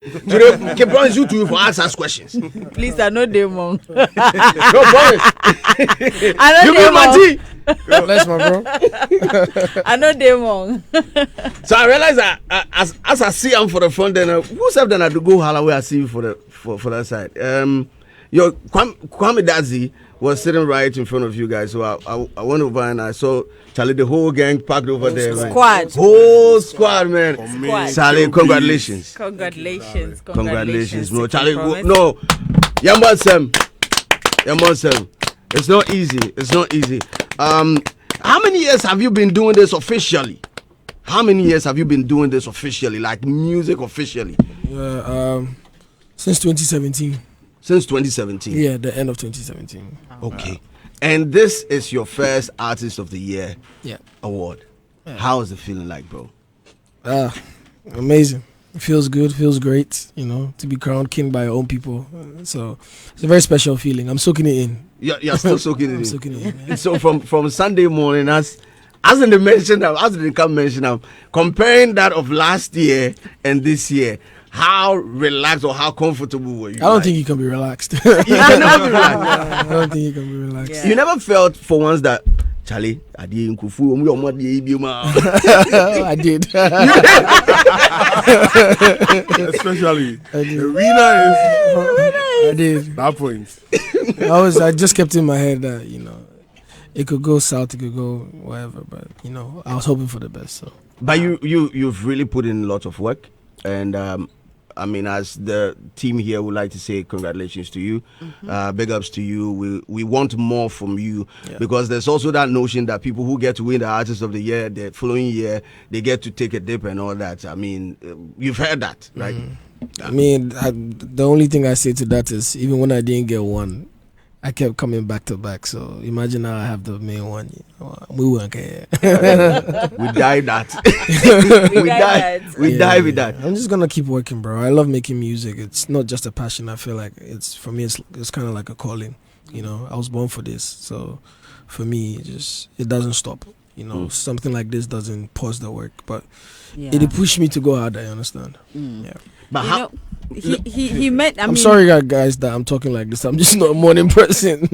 Today, can promise you to ask questions. Please, I know them wrong. No promise. I know them wrong. Bless my bro. I know them wrong. So I realize that as I see him for the front, then who's up then I to go Holloway? I see you for that side. Your Kwame Dazi was sitting right in front of you guys. So I went over and I saw Charlie, the whole gang packed over there. Squad. Whole squad, man. Squad. Charlie, congratulations. Congratulations. No, Charlie, no. Yamban Sam. It's not easy. How many years have you been doing this officially? Like music officially? Since 2017. Since 2017? Yeah, the end of 2017. Okay. And this is your first Artist of the Year award. Yeah. How is it feeling like, bro? Amazing. It feels good, feels great, to be crowned king by your own people. So it's a very special feeling. I'm soaking it in. You're still soaking it in? I'm soaking it in. Yeah. So from Sunday morning, as in the mention, comparing that of last year and this year, how relaxed or how comfortable were you? I don't think you can be relaxed. You can never be relaxed. I don't think you can be relaxed. Yeah. You never felt for once that Charlie, I did. I did. Especially the winner is. I did. That point. I just kept in my head that it could go south, it could go wherever, but I was hoping for the best. So. But you've really put in a lot of work. And as the team here would like to say congratulations to you, big ups to you. We want more from you because there's also that notion that people who get to win the Artist of the Year the following year, they get to take a dip and all that. You've heard that, right? The only thing I say to that is even when I didn't get one, I kept coming back to back. So imagine now I have the main one. We won't care. We died that. We died with that. I'm just gonna keep working, bro. I love making music. It's not just a passion. I feel like for me. It's kind of like a calling. I was born for this. So for me, it doesn't stop. Something like this doesn't pause the work, but it pushed me to go harder. I understand. Yeah. But how? He met. I'm sorry, guys, that I'm talking like this. I'm just not a morning person,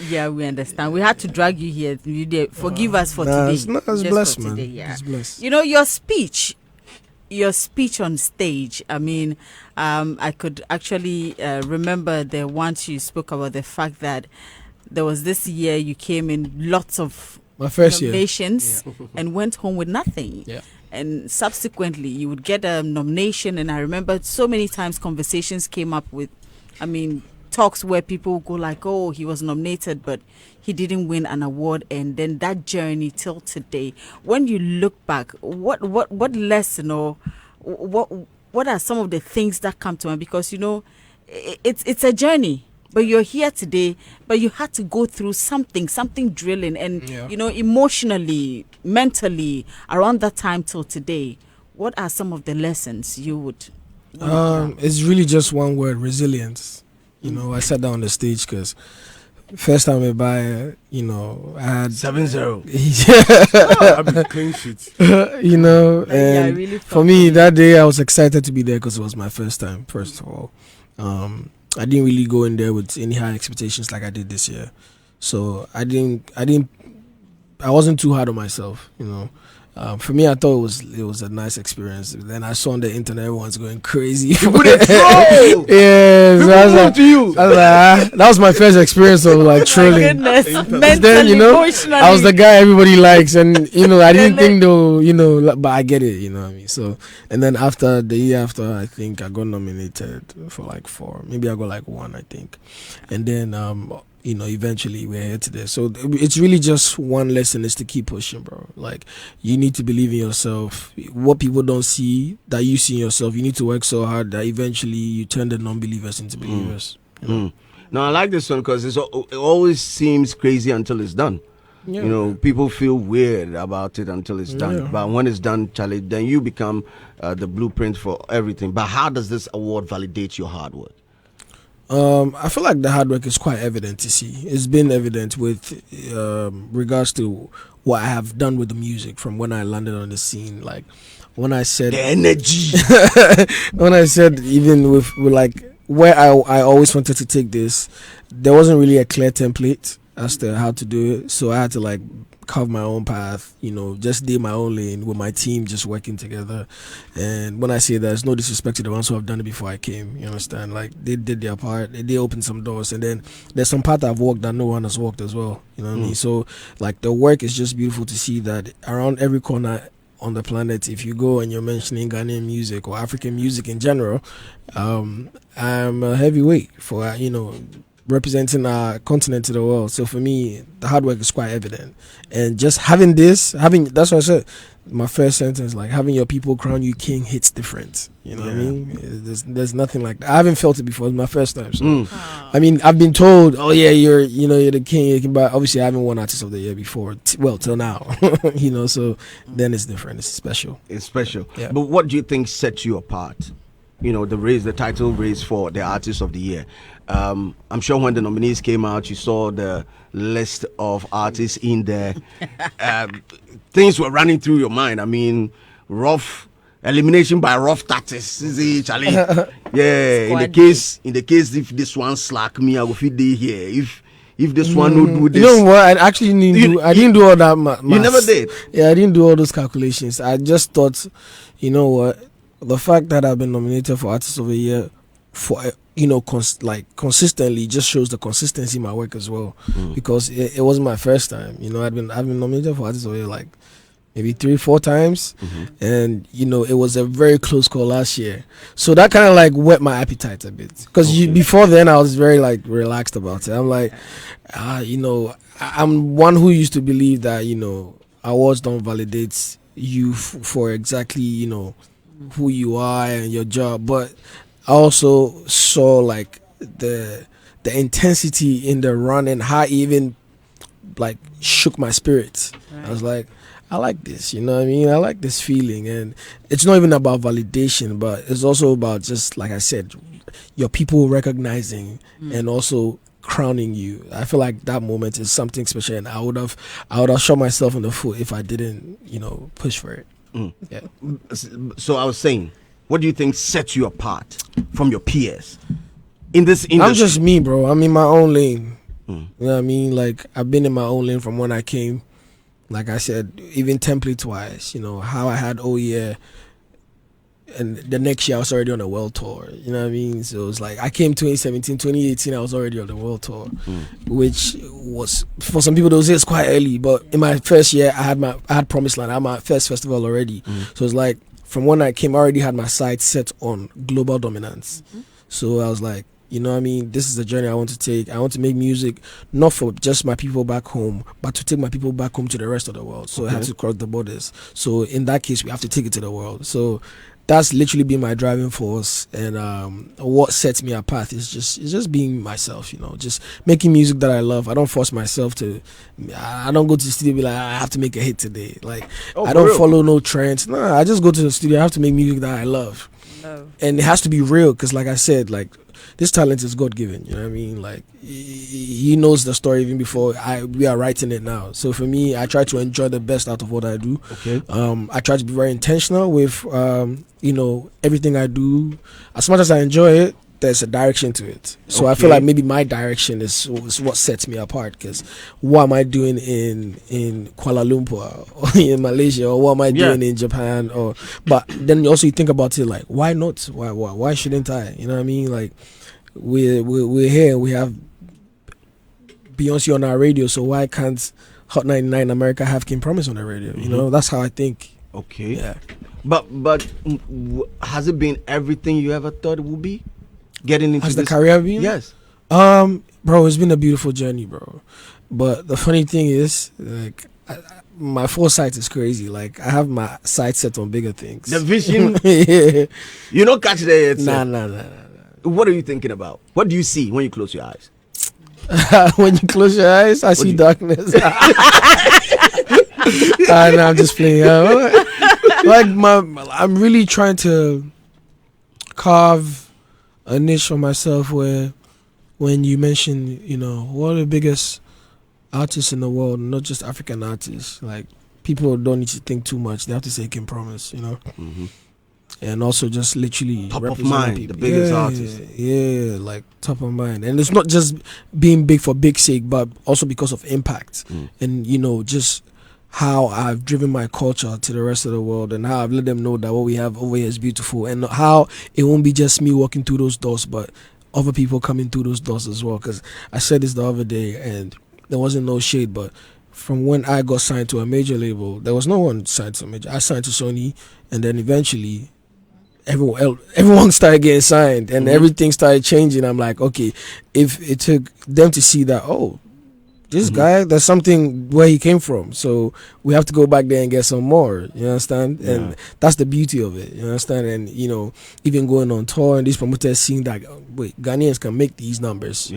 Yeah, we understand. We had to drag you here. You did. Forgive us for today. It's blessed, man. It's blessed. Your speech on stage. I could actually remember the once you spoke about the fact that there was this year you came in lots of my first nominations and went home with nothing. Yeah. And subsequently, you would get a nomination. And I remember so many times conversations came up with, talks where people go like, oh, he was nominated, but he didn't win an award. And then that journey till today, when you look back, what lesson or what are some of the things that come to mind? Because, it's a journey. But you're here today, but you had to go through something drilling and, emotionally, mentally, around that time till today. What are some of the lessons you would? It's really just one word, resilience. I sat down on the stage because first time I buy, I had 7-0. Yeah. Clean sheet. And really for me, that day I was excited to be there because it was my first time, first of all. I didn't really go in there with any high expectations like I did this year. So I wasn't too hard on myself, For me, I thought it was a nice experience. Then I saw on the internet everyone's going crazy. People they troll. Yeah, so I was like, to you. that was my first experience of like trolling. Mentally, emotionally. I was the guy everybody likes, and I didn't think though, but I get it, what I mean. So, and then after the year after, I think I got nominated for like 4, maybe I got like 1, I think, and then eventually we're here today. So it's really just one lesson is to keep pushing, bro. Like, you need to believe in yourself. What people don't see that you see in yourself, you need to work so hard that eventually you turn the non-believers into believers. Now, I like this one because it always seems crazy until it's done. Yeah. People feel weird about it until it's done. Yeah. But when it's done, Charlie, then you become the blueprint for everything. But how does this award validate your hard work? I feel like the hard work is quite evident to see. It's been evident with regards to what I have done with the music from when I landed on the scene. Like, when I said The energy. when I said even with like where I always wanted to take this, there wasn't really a clear template as to how to do it. So I had to like carve my own path, just do my own lane with my team, just working together. And when I say that, it's no disrespect to the ones who have done it before I came. You understand? Like they did their part, they opened some doors, and then there's some part I've walked that no one has walked as well. You know what I mean? So like the work is just beautiful to see that around every corner on the planet, if you go and you're mentioning Ghanaian music or African music in general, I'm a heavyweight for representing our continent to the world. So for me, the hard work is quite evident, and just having that's what I said. My first sentence, like having your people crown you king, hits different. You know what I mean? There's nothing like that. I haven't felt it before. It's my first time. So I mean, I've been told, oh yeah, you're the king. But obviously, I haven't won Artist of the Year before. Till now, So then it's different. It's special. It's special. Yeah. But what do you think sets you apart? The title race for the Artist of the Year. I'm sure when the nominees came out, you saw the list of artists in there. Things were running through your mind. I mean, rough elimination by rough tactics. Charlie. Yeah. In the case if this one slack me, I will feed day here. If this one would do this. You know what? I actually didn't do all that. You never did. Yeah, I didn't do all those calculations. I just thought, you know what? The fact that I've been nominated for Artist of the Year for consistently just shows the consistency in my work as well, because it wasn't my first time. I've been nominated for Artist of the Year like maybe 3-4 times, and it was a very close call last year. So that kind of like whet my appetite a bit, because before then I was very like relaxed about it. I'm like, I'm one who used to believe that awards don't validate you for exactly who you are and your job, but I also saw like the intensity in the run and how it even like shook my spirits. Right. I was like, I like this, you know what I mean? I like this feeling, and it's not even about validation, but it's also about, just like I said, your people recognizing and also crowning you. I feel like that moment is something special, and I would have shot myself in the foot if I didn't, push for it. Yeah. So I was saying, what do you think sets you apart from your peers in this industry? I'm just me, bro. I'm in my own lane. You know what I mean? Like, I've been in my own lane from when I came. Like I said, even template-wise, how I had yeah, and the next year I was already on a world tour. You know what I mean? So it was like I came 2017, 2018, I was already on the world tour, which was, for some people they'll say it's quite early, but in my first year I had Promised Land. I had my first festival already. So it's like from when I came, I already had my sights set on global dominance. So I was like, you know what I mean? This is the journey I want to take. I want to make music not for just my people back home, but to take my people back home to the rest of the world. So I have to cross the borders. So in that case, we have to take it to the world. So that's literally been my driving force, and what sets me apart is just being myself, just making music that I love. I don't force myself to. I don't go to the studio and be like, I have to make a hit today. Like, I don't follow no trends. No, I just go to the studio. I have to make music that I love, and it has to be real, because like I said, like, this talent is God-given, you know what I mean? Like, he knows the story even before we are writing it now. So for me, I try to enjoy the best out of what I do. Okay. I try to be very intentional with, everything I do. As much as I enjoy it, there's a direction to it. So I feel like maybe my direction is what sets me apart, because what am I doing in Kuala Lumpur or in Malaysia, or what am I doing in Japan? But then also you think about it like, why not? Why shouldn't I? You know what I mean? Like, we're here, we have Beyonce on our radio, so why can't Hot 99 America have King Promise on the radio? That's how I think. Okay. Yeah. But has it been everything you ever thought it would be? Getting into the career been? Yes. Bro, it's been a beautiful journey, bro. But the funny thing is, like, my foresight is crazy. Like, I have my sight set on bigger things. The vision. Yeah. You don't catch that. Nah. What are you thinking about? What do you see when you close your eyes? When you close your eyes, I see darkness. No, I'm just playing. I'm really trying to carve a niche for myself where, when you mention, what are the biggest artists in the world, not just African artists, like, people don't need to think too much. They have to say can promise, you know. And also just literally Top of representing mind, people. the biggest artist. Yeah, like top of mind. And it's not just being big for big sake, but also because of impact. And, you know, just how I've driven my culture to the rest of the world and how I've let them know that what we have over here is beautiful. And how it won't be just me walking through those doors, but other people coming through those doors as well. Because I said this the other day and there wasn't no shade, but from when I got signed to a major label, there was no one signed to a major. I signed to Sony, and then eventually everyone started getting signed and everything started changing. I'm like, okay, if it took them to see that, oh, this guy, there's something where he came from, so we have to go back there and get some more, you understand? And that's the beauty of it, you understand? And, you know, even going on tour and these promoters seeing that, wait, Ghanaians can make these numbers.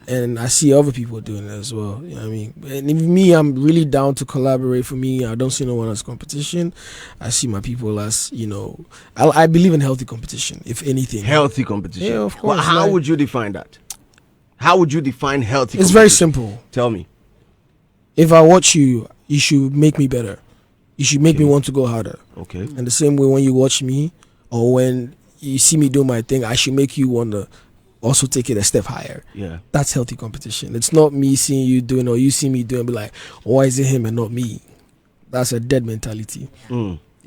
And I see other people doing it as well, you know what I mean? And even me, I'm really down to collaborate. For me, I don't see no one as competition. I see my people as, you know, I believe in healthy competition, if anything. Healthy competition. Yeah, of course. Well, how would you define that? How would you define healthy competition? It's very simple. Tell me. If I watch you, you should make me better. You should make me want to go harder. Okay. And the same way when you watch me or when you see me do my thing, I should make you want to also take it a step higher. Yeah. That's healthy competition. It's not me seeing you doing or you see me doing and be like, why is it him and not me? That's a dead mentality.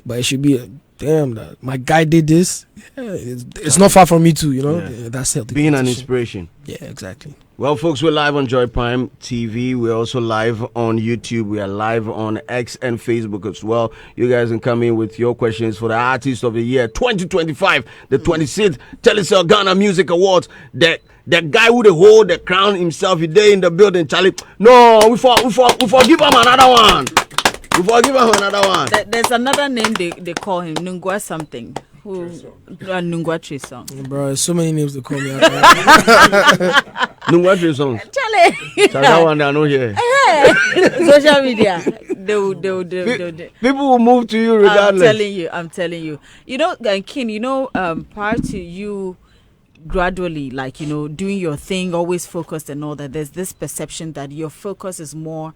But it should be, damn, that my guy did this. Yeah, it's not far from me too, you know? Yeah, that's healthy being an competition. inspiration. Yeah, exactly. Well, folks, we're live on Joy Prime TV. We're also live on YouTube. We are live on X and Facebook as well. You guys can come in with your questions for the Artist of the Year 2025, the 26th Telecel Ghana Music Awards. The guy who they hold the crown himself, he day in the building, Charlie. No, we forgive him another one. We forgive him another one. There's another name they call him, Nungwa something. Nungwa Trisong. Bro, so many names to call me out. Nungwa Trisong. Charlie. That one I know here. Social media. They People will move to you regardless. I'm telling you. You know, King, you know, prior to you gradually, like, you know, doing your thing, always focused and all that, there's this perception that your focus is more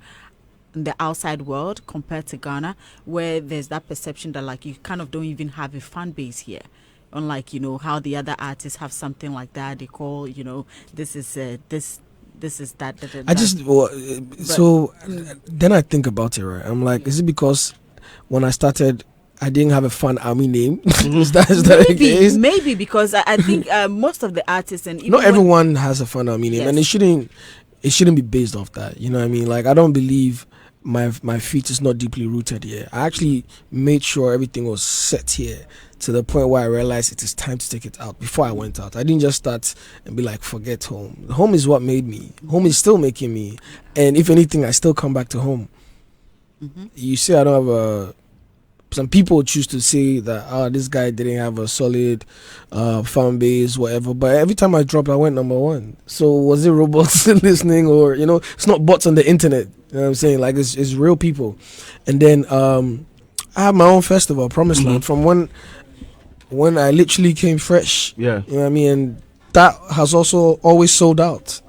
in the outside world compared to Ghana, where there's that perception that like you kind of don't even have a fan base here, unlike, you know, how the other artists have something like that. They call, you know, this is that. I just so then I think about it, right? I'm like, is it because when I started I didn't have a fan army name? is that the case? Maybe because I think most of the artists and even not everyone has a fan army name, Yes. and it shouldn't be based off that. You know what I mean? Like, I don't believe my feet is not deeply rooted here. I actually made sure everything was set here to the point where I realized it is time to take it out before I went out. I didn't just start and be like, forget home. Home is what made me. Home is still making me. And if anything, I still come back to home. You see, I don't have some people choose to say that this guy didn't have a solid fan base, whatever. But every time I dropped, I went number one. So was it robots listening, or, you know, it's not bots on the internet. You know what I'm saying? Like, it's real people. And then I have my own festival, Promised Land, from when I literally came fresh. Yeah. You know what I mean? And that has also always sold out.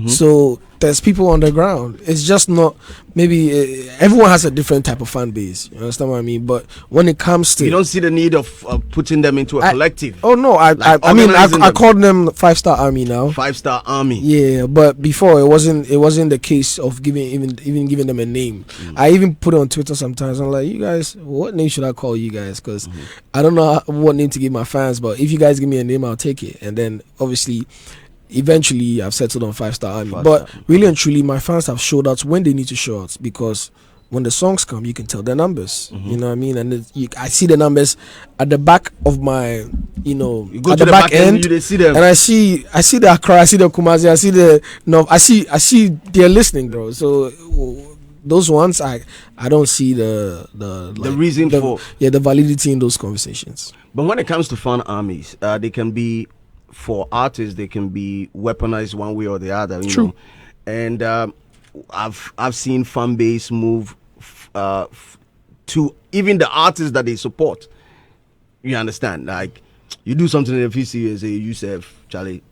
So there's people on the ground. It's just not, maybe everyone has a different type of fan base. You understand what I mean? But when it comes to, you don't see the need of putting them into a collective. Oh no, I mean I called them 5-star army now. 5-star army. Yeah, but before it wasn't the case of giving them a name. I even put it on Twitter sometimes. I'm like, you guys, what name should I call you guys? Because I don't know what name to give my fans. But if you guys give me a name, I'll take it. And then obviously, eventually I've settled on 5-star army. But really and truly, my fans have showed out when they need to show out, because when the songs come, you can tell the numbers. You know what I mean? And I see the numbers at the back of my, you know, You go at to the back end, you see them. and I see the Accra, I see the Kumasi, I see the I see they're listening, bro. So those ones, I don't see the reason for the validity in those conversations. But when it comes to fan armies, they can be, for artists, they can be weaponized one way or the other. You know? And I've seen fan base move to even the artists that they support. You understand? Like, you do something in the PC and say, you say, Charlie,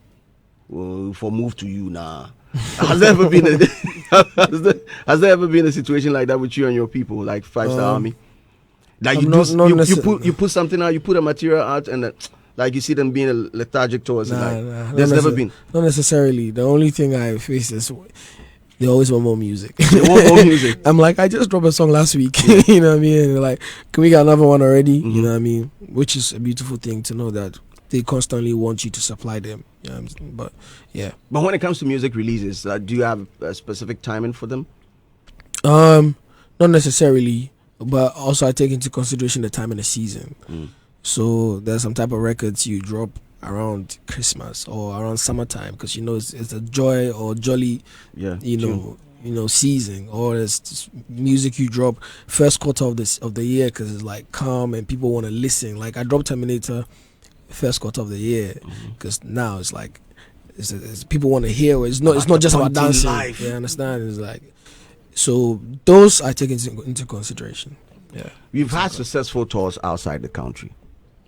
well, for move to you now. Has there ever been has there ever been a situation like that with you and your people, like Five Star Army? Like you put something out, you put a material out, and like you see them being lethargic towards it. Like, there's never been. Not necessarily. The only thing I face is they always want more music. They want more music. I'm like, I just dropped a song last week. You know what I mean? And they're like, can we get another one already? You know what I mean? Which is a beautiful thing to know that they constantly want you to supply them. You know what I'm saying? But yeah. But when it comes to music releases, do you have a specific timing for them? Not necessarily, but also I take into consideration the time in the season. So there's some type of records you drop around Christmas or around summertime because it's a joy or jolly, season. Or there's music you drop first quarter of the year because it's like calm and people want to listen. Like I dropped Terminator first quarter of the year because now it's like it's people want to hear. It's not just about dancing. Life. You understand? It's like so those I take into consideration. Yeah, you've had successful tours outside the country.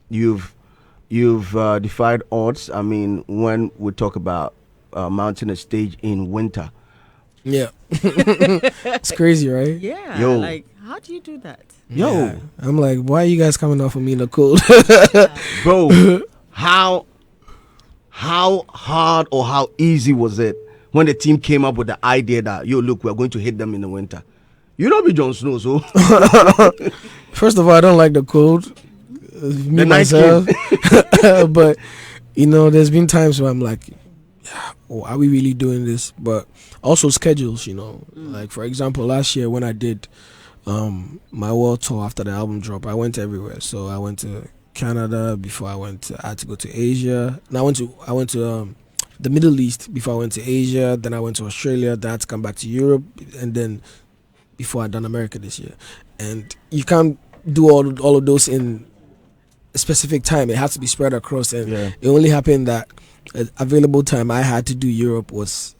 You've defied odds. I mean, when we talk about mounting a stage in winter. Yeah. It's crazy, right? Yeah. Yo. Like, how do you do that? Yo. Yeah. I'm like, why are you guys coming off of me in the cold? Bro, how hard or how easy was it when the team came up with the idea that, yo, look, we're going to hit them in the winter? You don't be Jon Snow, so. First of all, I don't like the cold. Me myself. But, there's been times where I'm like, are we really doing this? But also schedules, like for example, last year when I did my world tour after the album drop, I went everywhere. So I went to Canada before I had to go to Asia. And I went to the Middle East before I went to Asia. Then I went to Australia. Then I had to come back to Europe, and then before I done America this year. And you can't do all of those in a specific time. It has to be spread across, and it only happened that available time I had to do Europe was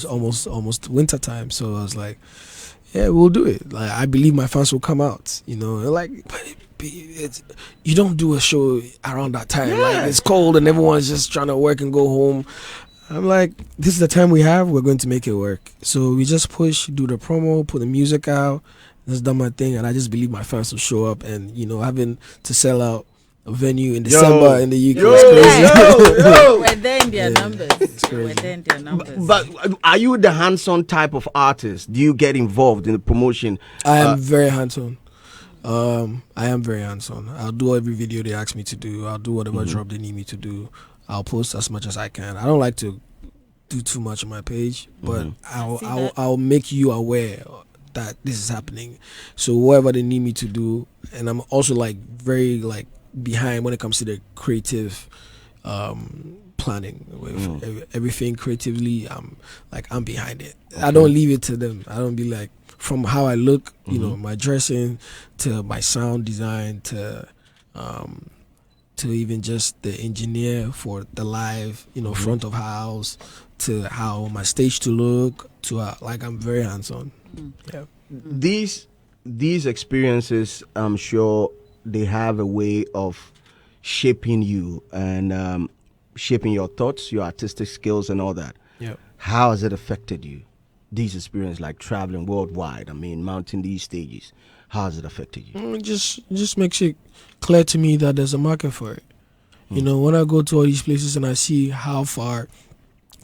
almost winter time. So I was like, yeah, we'll do it. Like I believe my fans will come out, like, but you don't do a show around that time. Like it's cold and everyone's just trying to work and go home. I'm like, this is the time we have, we're going to make it work. So we just push, do the promo, put the music out, just done my thing, and I just believe my fans will show up. And having to sell out a venue in December in the UK is crazy. We're there in their numbers. It's crazy. We're there in their numbers. But are you the hands-on type of artist? Do you get involved in the promotion? I am very hands-on. I am very hands-on. I'll do every video they ask me to do. I'll do whatever drop they need me to do. I'll post as much as I can. I don't like to do too much on my page, but I'll make you aware that this is happening. So whatever they need me to do, and I'm also like very like behind when it comes to the creative planning with everything creatively. I'm behind it. Okay. I don't leave it to them. I don't be like, from how I look, my dressing to my sound design to even just the engineer for the live, front of house, to how my stage to look, to I'm very hands-on. Yeah. These experiences, I'm sure they have a way of shaping you and shaping your thoughts, your artistic skills and all that. Yeah. How has it affected you? These experiences, like traveling worldwide, mounting these stages, how has it affected you? It just makes it clear to me that there's a market for it. When I go to all these places and I see how far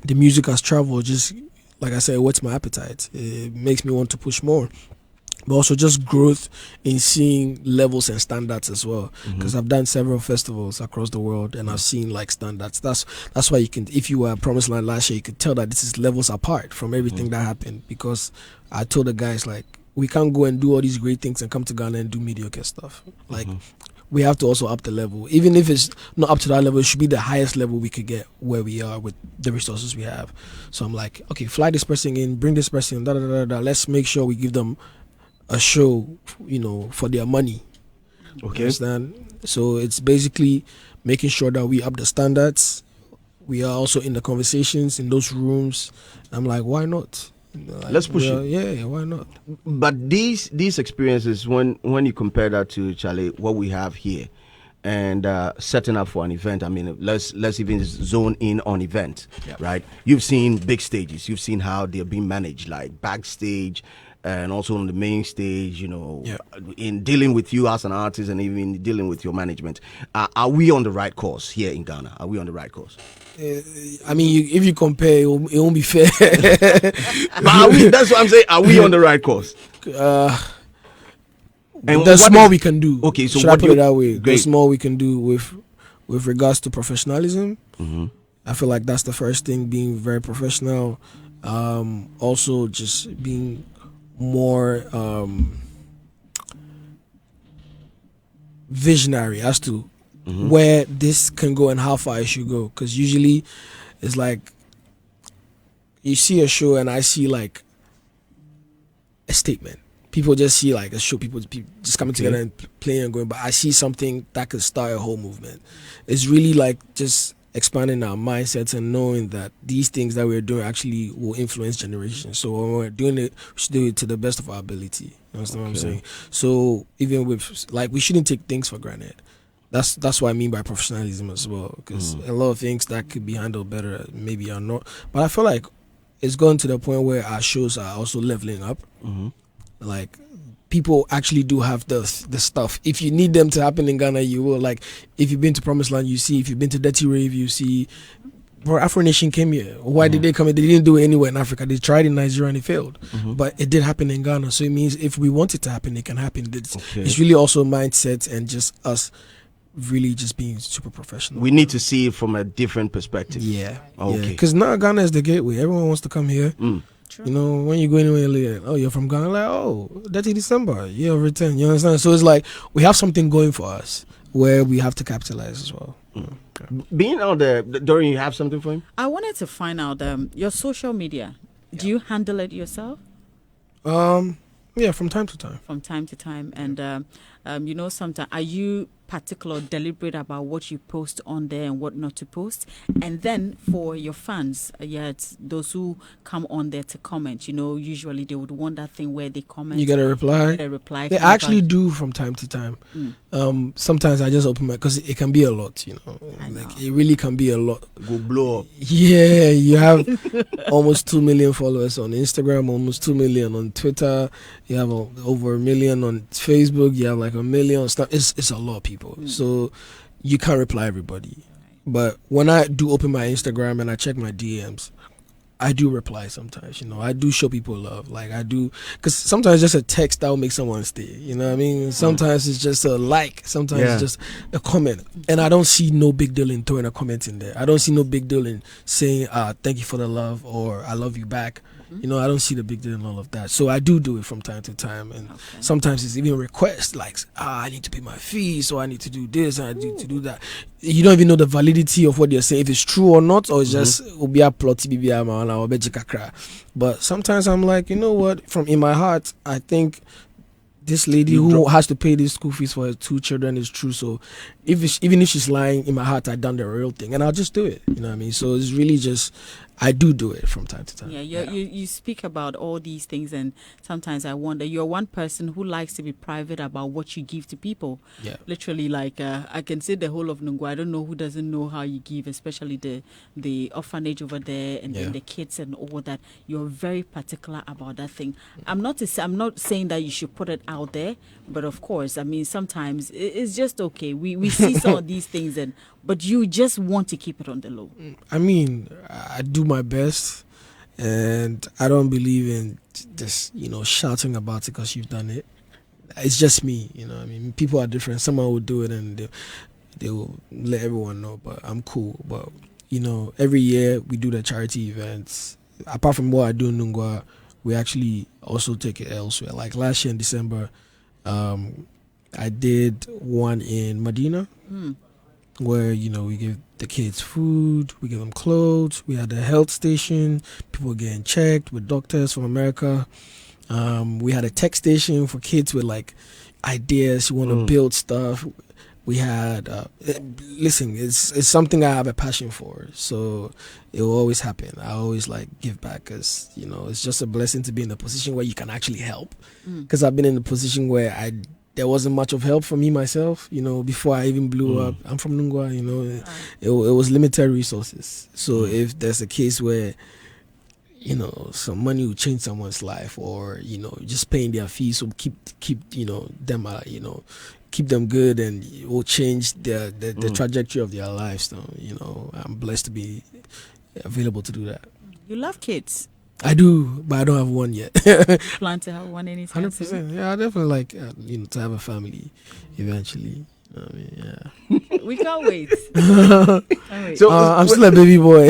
the music has traveled, just like I said, it whets my appetite. It makes me want to push more. But also just growth in seeing levels and standards as well. Because I've done several festivals across the world and I've seen like standards. That's why you can, if you were at Promised Land last year, you could tell that this is levels apart from everything that happened. Because I told the guys, like, we can't go and do all these great things and come to Ghana and do mediocre stuff. Like, we have to also up the level. Even if it's not up to that level, it should be the highest level we could get where we are with the resources we have. So I'm like, okay, fly this person in, bring this person in, let's make sure we give them a show, for their money. Okay. Understand? So it's basically making sure that we up the standards. We are also in the conversations in those rooms. I'm like, why not? Let's push it. Yeah, why not? But these experiences, when you compare that to Charlie, what we have here, and setting up for an event. I mean, let's even zone in on events, right? You've seen big stages. You've seen how they're being managed, like backstage and also on the main stage, in dealing with you as an artist and even dealing with your management. Are we on the right course here in Ghana? Are we on the right course? I mean, if you compare, it won't be fair. But that's what I'm saying. Are we on the right course? And there's more we can do. Okay, so should what I put it that way? Great. There's more we can do with regards to professionalism. Mm-hmm. I feel like that's the first thing, being very professional. Also, just being more visionary as to where this can go and how far it should go. Because usually it's like you see a show and I see like a statement. People just see like a show, people just coming together and playing and going, but I see something that could start a whole movement. It's really like just expanding our mindsets and knowing that these things that we're doing actually will influence generations. So when we're doing it, we should do it to the best of our ability. You understand what I'm saying? So even with, like, we shouldn't take things for granted. That's what I mean by professionalism as well, because a lot of things that could be handled better maybe are not. But I feel like it's gone to the point where our shows are also leveling up. Like, people actually do have the stuff. If you need them to happen in Ghana, you will. Like, if you've been to Promised Land, you see. If you've been to Dirty Rave, you see. Bro, Afro Nation came here. Why did they come here? They didn't do it anywhere in Africa. They tried in Nigeria and it failed. But it did happen in Ghana. So it means if we want it to happen, it can happen. It's really also mindset and just us really just being super professional. We need to see it from a different perspective. Yeah. Okay. Because now Ghana is the gateway. Everyone wants to come here. True. You know, when you go anywhere, like, oh, you're from Ghana, like, oh, Dirty December, year of return. You understand? So it's like we have something going for us where we have to capitalize as well. Being out there, Dorian, you have something for him? I wanted to find out your social media. Do you handle it yourself? Yeah, from time to time. From time to time. And, sometimes, are you particular, deliberate about what you post on there and what not to post? And then for your fans, it's those who come on there to comment, usually they would want that thing where they comment. You get a reply. They actually do from time to time. Sometimes I just open my, because it can be a lot, Like, it really can be a lot. Go blow up. Yeah, you have almost 2 million followers on Instagram, almost 2 million on Twitter. You have over 1 million on Facebook. You have like 1 million stuff. It's a lot of people. So you can't reply everybody. But when I do open my Instagram and I check my DMs, I do reply sometimes. I do show people love. Like, I do, because sometimes just a text that will make someone stay. You know what I mean? Sometimes it's just a like. Sometimes it's just a comment. And I don't see no big deal in throwing a comment in there. I don't see no big deal in saying, thank you for the love, or I love you back. I don't see the big deal in all of that. So I do it from time to time. And sometimes it's even requests like, I need to pay my fees, so I need to do this and I need to do that. You don't even know the validity of what they're saying, if it's true or not, or it's just but sometimes I'm like, you know what, from in my heart, I think this lady who has to pay these school fees for her 2 children is true. So even if she's lying, in my heart, I've done the real thing, and I'll just do it. You know what I mean? So it's really just, I do it from time to time. You speak about all these things, and sometimes I wonder, you're one person who likes to be private about what you give to people. Literally, like, I can say the whole of Nungwa. I don't know who doesn't know how you give, especially the orphanage over there and then the kids and all that. You're very particular about that thing. I'm not saying that you should put it out there, but of course, I mean, sometimes it's just okay. We see some of these things, but you just want to keep it on the low. I mean, I do my best, and I don't believe in just shouting about it because you've done it. It's just me. I mean, people are different. Someone will do it and they will let everyone know, but I'm cool. But every year we do the charity events. Apart from what I do in Nungwa, we actually also take it elsewhere. Like last year in December, I did one in Medina, where we give the kids food, we give them clothes. We had a health station, people getting checked with doctors from America. We had a tech station for kids with like ideas, who want to build stuff. We had listen, it's something I have a passion for, so it will always happen. I always like give back, because it's just a blessing to be in a position where you can actually help, because I've been in a position where I there wasn't much of help for me myself, before I even blew up. I'm from Nungwa, it was limited resources. So if there's a case where, some money will change someone's life, or, just paying their fees, so keep them, keep them good, and it will change the trajectory of their lives. So, I'm blessed to be available to do that. You love kids. I do, but I don't have one yet. Plan to have one anytime 100%. Yeah, I definitely like to have a family eventually. Yeah. We can't wait. So I'm still a baby boy.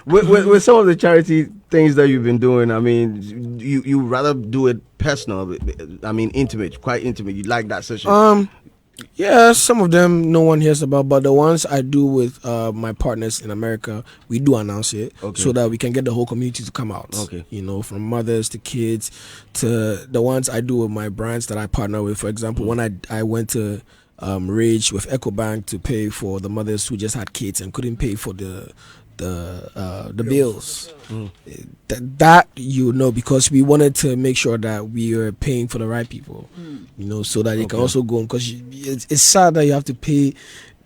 with some of the charity things that you've been doing, I mean, you rather do it personal. I mean, intimate, quite intimate. You like that session? Yeah, some of them no one hears about, but the ones I do with my partners in America, we do announce it so that we can get the whole community to come out. Okay. From mothers to kids to the ones I do with my brands that I partner with. For example, when I went to Rage with EcoBank to pay for the mothers who just had kids and couldn't pay for the bills. That because we wanted to make sure that we are paying for the right people, so that they can also go on, because it's sad that you have to pay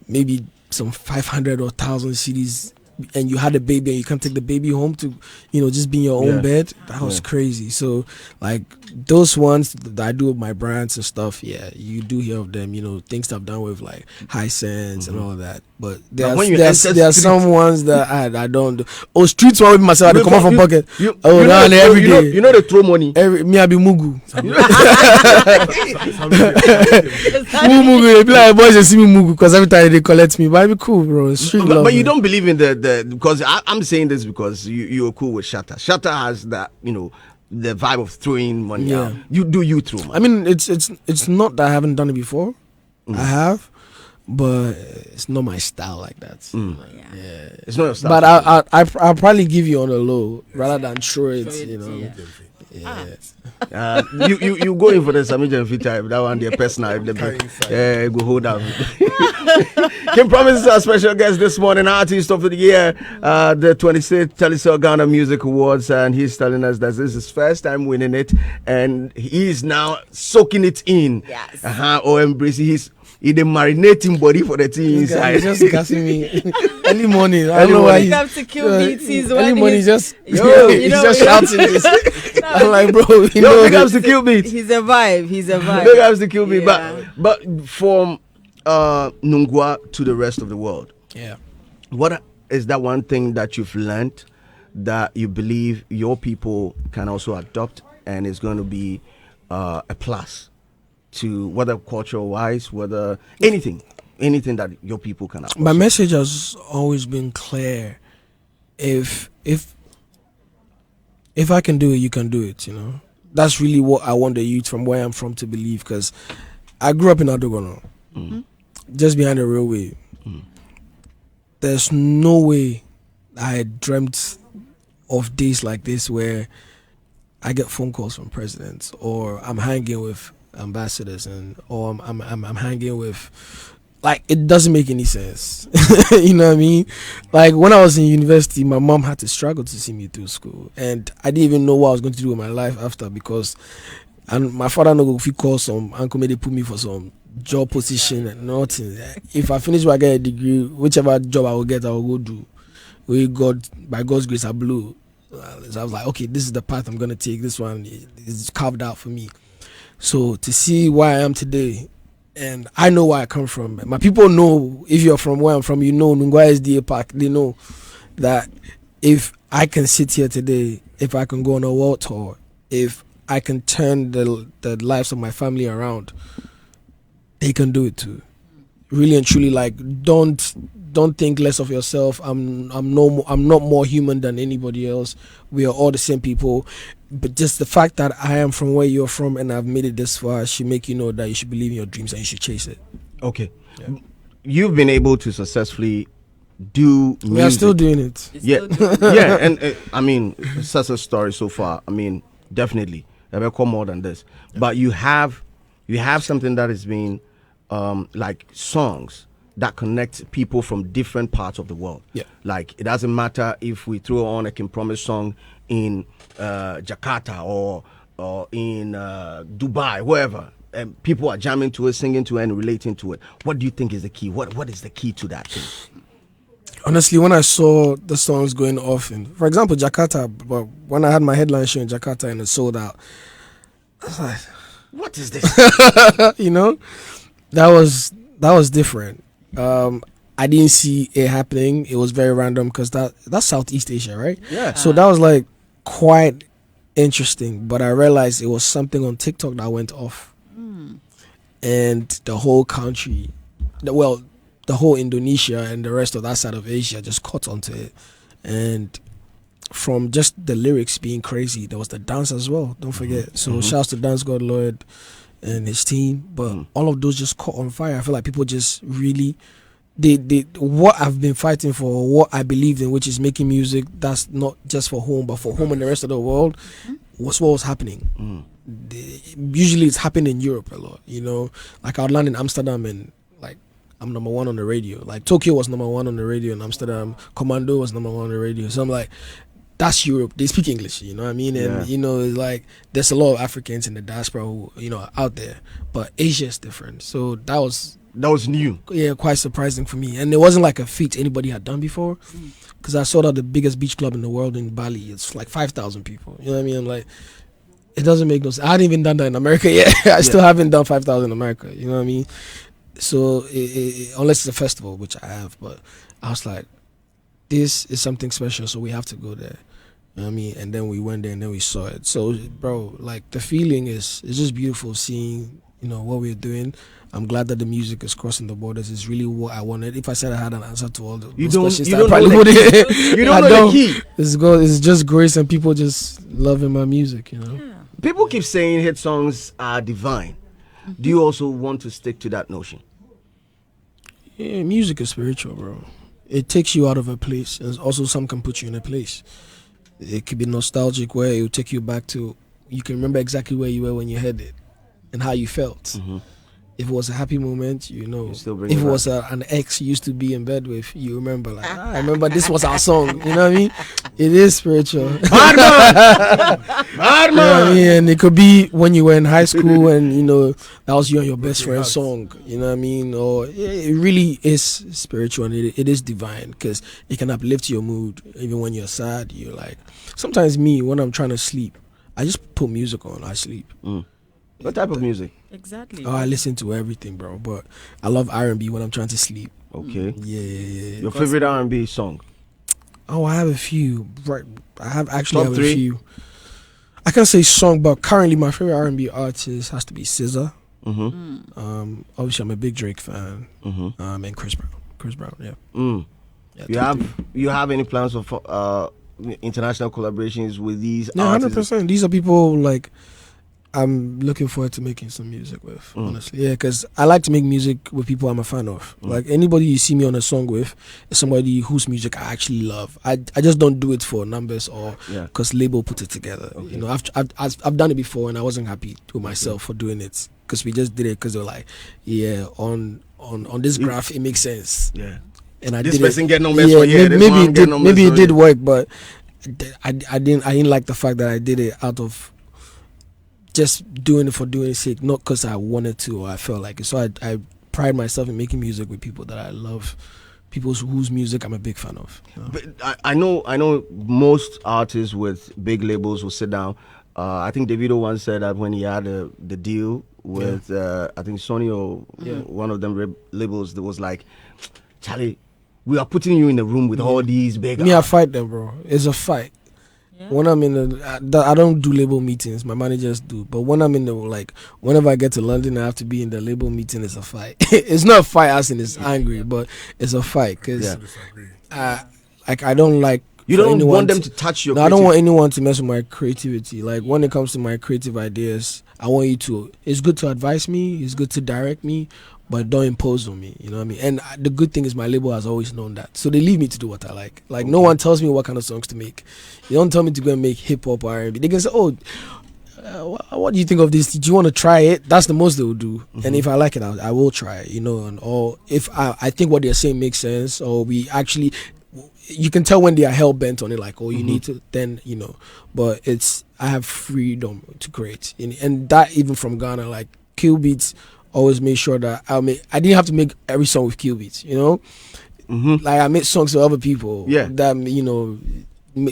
maybe some 500 or 1,000 cedis and you had a baby and you can't take the baby home to just be in your own bed. That was crazy. So like those ones that I do with my brands and stuff, you do hear of them, things I've done with like High Sense and all of that. But there are some ones that I don't do. Streets one with myself, I come out from pocket. Every day. You know they throw money. Me I be Mugu. Mugu, they be like, boys, they see me Mugu because every time they collect me. But I be cool, bro. But you don't believe in the because I'm saying this because you're cool with Shatta. Shatta has that, the vibe of throwing money out. You throw money. I mean, it's not that I haven't done it before. I have, but it's not my style like that. It's not your style. But I'll probably give you on a low rather than throw it. You go in for the Samijan fit type. That one, the personal. Go hold out. Kim Promise is our special guest this morning, Artist of the Year, the 26th Telecel Ghana Music Awards, and he's telling us that this is his first time winning it, and he is now soaking it in. Yes. Or embracing his. He the marinating body for the team inside. He's just gassing me early morning. I don't know why he's come to kill beats. Early morning, he's just shouting this. I'm like, bro, big ups to kill beats. He's a vibe. Big ups to kill beats. But from Nungwa to the rest of the world, what is that one thing that you've learned that you believe your people can also adopt and is going to be a plus to whether cultural wise, whether anything that your people can adopt? My message has always been clear. If I can do it, you can do it. That's really what I want the youth from where I'm from to believe, because I grew up in Adogono, just behind the railway. There's no way I had dreamt of days like this where I get phone calls from presidents, or I'm hanging with ambassadors, or I'm hanging with, like, it doesn't make any sense. You know what I mean? Like, when I was in university, my mom had to struggle to see me through school, and I didn't even know what I was going to do with my life after, because my father no go fit call some uncle, may they put me for some job position and nothing. If I finish, I get a degree, whichever job I will get, I will go do. By God's grace, I blew. So I was like, okay, this is the path I'm gonna take. This one is carved out for me. So to see where I am today, and I know where I come from. My people know, if you're from where I'm from, Nungwa SDA Park. They know that if I can sit here today, if I can go on a world tour, if I can turn the lives of my family around, they can do it too. Really and truly, like, don't think less of yourself. I'm not more human than anybody else. We are all the same people. But just the fact that I am from where you're from and I've made it this far should make you know that you should believe in your dreams and you should chase it. Okay. Yeah. You've been able to successfully do music. We are still doing it. Yeah, and I mean, such a story so far. I mean, definitely. There will come more than this. But you have something that has been like songs that connect people from different parts of the world. Yeah. Like, it doesn't matter if we throw on a Kim Promise song in Jakarta or or in Dubai, wherever, and people are jamming to it, singing to it, and relating to it. What do you think is the key? What is the key to that thing? Honestly, when I saw the songs going off in, for example, Jakarta, but when I had my headline show in Jakarta and it sold out, I was like, what is this? you know, that was different. I didn't see it happening. It was very random because that's Southeast Asia, right? Yeah. So that was like quite interesting. But I realized it was something on TikTok that went off, and the whole country, the whole Indonesia and the rest of that side of Asia just caught onto it. And from just the lyrics being crazy, there was the dance as well. Don't forget. So shouts to Dance God Lloyd and his team. But all of those just caught on fire. I feel like people just really, they what I've been fighting for, what I believed in, which is making music that's not just for home, but for home and the rest of the world, was what was happening. Usually it's happened in Europe a lot, you know. Like I would land in Amsterdam and like I'm number one on the radio. Like Tokyo was number one on the radio in Amsterdam. Commando was number one on the radio. So I'm like, that's Europe. They speak English, you know what I mean? And you know, it's like there's a lot of Africans in the diaspora who, you know, are out there. But Asia is different. So that was new. Yeah, quite surprising for me. And it wasn't like a feat anybody had done before. Because I saw that the biggest beach club in the world in Bali, it's like 5,000 people. You know what I mean? I'm like, it doesn't make no sense. I hadn't even done that in America yet. I still haven't done 5,000 in America. You know what I mean? So unless it's a festival, which I have, but I was like, this is something special, so we have to go there. You know what I mean? And then we went there and then we saw it. So, bro, like the feeling is just beautiful seeing, you know, what we're doing. I'm glad that the music is crossing the borders. It's really what I wanted. If I said I had an answer to all those questions, you don't know the key. It's just grace and people just loving my music, you know. Yeah. People keep saying hit songs are divine. Do you also want to stick to that notion? Yeah, music is spiritual, bro. It takes you out of a place, and also some can put you in a place. It could be nostalgic, where it will take you back to, you can remember exactly where you were when you heard it and how you felt. If it was a happy moment, you know. If it was an ex you used to be in bed with, you remember, like, I remember this was our song. You know what I mean? It is spiritual. Hard man! You know what I mean? And it could be when you were in high school and, you know, that was you and your best friend's song. You know what I mean? Or it really is spiritual and it is divine because it can uplift your mood. Even when you're sad, you're like, sometimes me, when I'm trying to sleep, I just put music on, I sleep. What type of music? Exactly. Oh, I listen to everything, bro. But I love R&B when I'm trying to sleep. Okay. Yeah. Your favorite R&B song? Oh, I have a few. Right, I have Top a three? few. I can't say song, but currently my favorite R&B artist has to be SZA. Obviously, I'm a big Drake fan. And Chris Brown. Yeah, You have any plans of international collaborations with these Yeah, artists? 100%. These are people like I'm looking forward to making some music with, honestly. Yeah, because I like to make music with people I'm a fan of. Like anybody you see me on a song with is somebody whose music I actually love. I just don't do it for numbers or because label put it together. You know, I've done it before and I wasn't happy with myself for doing it because we just did it because they were like, yeah, on this graph it makes sense. Yeah. And I This did person it. get numbers for here. Maybe it did work, but I didn't like the fact that I did it out of just doing it for doing it sake, not because I wanted to or I felt like it. So I pride myself in making music with people that I love, people whose music I'm a big fan of. You know? But I know most artists with big labels will sit down. I think Davido once said that when he had the deal with I think Sony or one of them labels, that was like, Charlie, we are putting you in a room with all these big. I fight them, bro. It's a fight. When I'm in I don't do label meetings. My managers do. But when I'm in the, like, whenever I get to London, I have to be in the label meeting. It's a fight. It's not a fight as in it's angry, but it's a fight because, like, I don't like. You don't want them to touch your. No, I don't want anyone to mess with my creativity. Like when it comes to my creative ideas, I want you to. It's good to advise me. It's good to direct me. But don't impose on me, you know what I mean? And the good thing is my label has always known that. So they leave me to do what I like. Like, no one tells me what kind of songs to make. You don't tell me to go and make hip-hop or R&B. They can say, what do you think of this? Do you want to try it? That's the most they will do. And if I like it, I will try it, you know. Or if I think what they're saying makes sense, or we actually, you can tell when they are hell bent on it, like, oh, you need to, then, you know, but I have freedom to create. And that even from Ghana, like, Kill Beats always made sure that I didn't have to make every song with Kill Beats, you know? Like, I made songs for other people that, you know,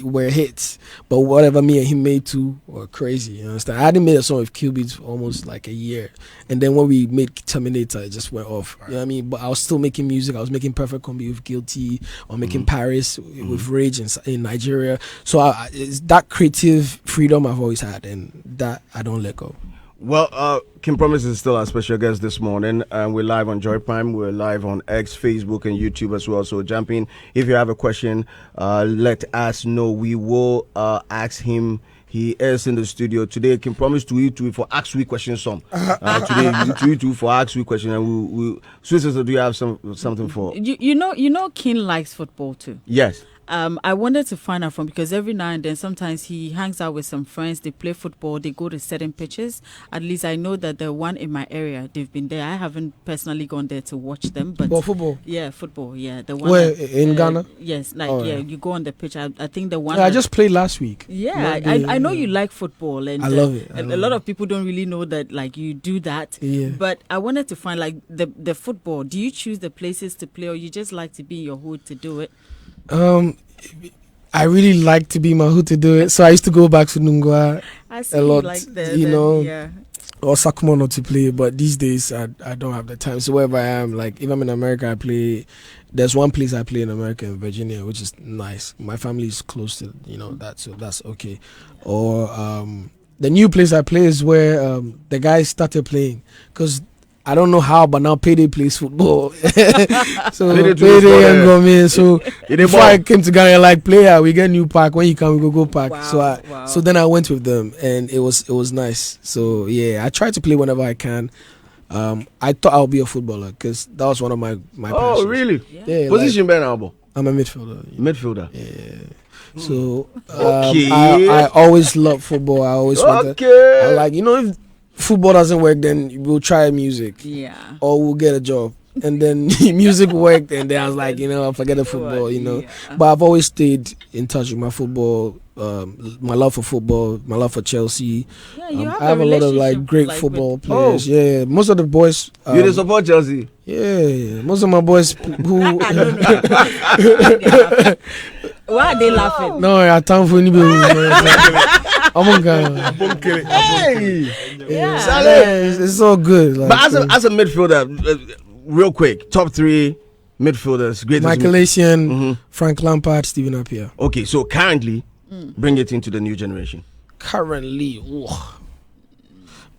were hits, but whatever me and him made too were crazy, you understand? I hadn't made a song with Kill Beats for almost like a year, and then when we made Terminator, it just went off. You know what I mean? But I was still making music. I was making Perfect Combi with Guilty, or making Paris with Rage in Nigeria. So it's that creative freedom I've always had, and that I don't let go. Well, Kim Promise is still our special guest this morning, and we're live on Joy Prime. We're live on X, Facebook, and YouTube as well. So jump in. If you have a question, let us know. We will ask him. He is in the studio today. Kim Promise to you for Ask We Question some. Today to you for Ask We Question, and we. Sister, do you have something for? You know, King likes football too. Yes. I wanted to find out from, because every now and then sometimes he hangs out with some friends, they play football, they go to certain pitches. At least I know that the one in my area, they've been there. I haven't personally gone there to watch them, but football. Yeah, football. Yeah, the one where in Ghana. Yes, like you go on the pitch. I think the one. Yeah, I just played last week. Yeah, I know you like football, and I love it. A lot of people don't really know that, like, you do that. Yeah. But I wanted to find, like, the football. Do you choose the places to play, or you just like to be in your hood to do it? I really like to be in my hood to do it, so I used to go back to Nungwa a lot, or Sakumono to play. But these days, I don't have the time. So wherever I am, like if I'm in America, I play. There's one place I play in America, in Virginia, which is nice. My family is close to that, so that's okay. Or the new place I play is where the guys started playing, because I don't know how, but now Payday plays football. So Payday and Gomi. So before I came to Ghana, like, player, we get new park. When you come, we go park. Wow, so then I went with them, and it was nice. So yeah, I try to play whenever I can. I thought I would be a footballer, because that was one of my passions. Oh, really? Yeah. Position, Ben Albo? I'm a midfielder. Midfielder. Yeah. So Okay. I always love football. I always wanted. I like, if football doesn't work, then we'll try music. Yeah. Or we'll get a job. And then music worked, and then I was like, I'll forget the football, Yeah. But I've always stayed in touch with my football, my love for football, my love for Chelsea. Yeah, I have a lot of like great football players. Yeah, most of the boys. You didn't support Chelsea? Yeah, most of my boys who. Why are they laughing? No, I time for anybody. Hey! It's all good. Like, but as a midfielder, real quick, top 3 midfielders. Greatest Michael Essien, Frank Lampard, Steven Appiah. Okay, so currently, bring it into the new generation. Currently,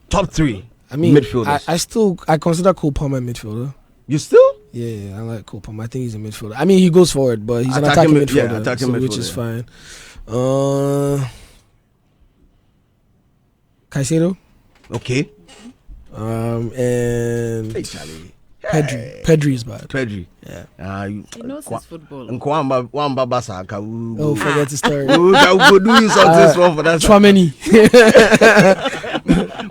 top 3 midfielders. I consider Cole Palmer a midfielder. You still? Yeah, I like Cole Palmer. I think he's a midfielder. I mean, he goes forward, but he's an attacking midfielder, which is fine. Caicedo. Okay. And hey, Charlie. Pedri is bad. Pedri. Yeah. He knows his football. Forget the story. We'll do you something for that. Chouameni.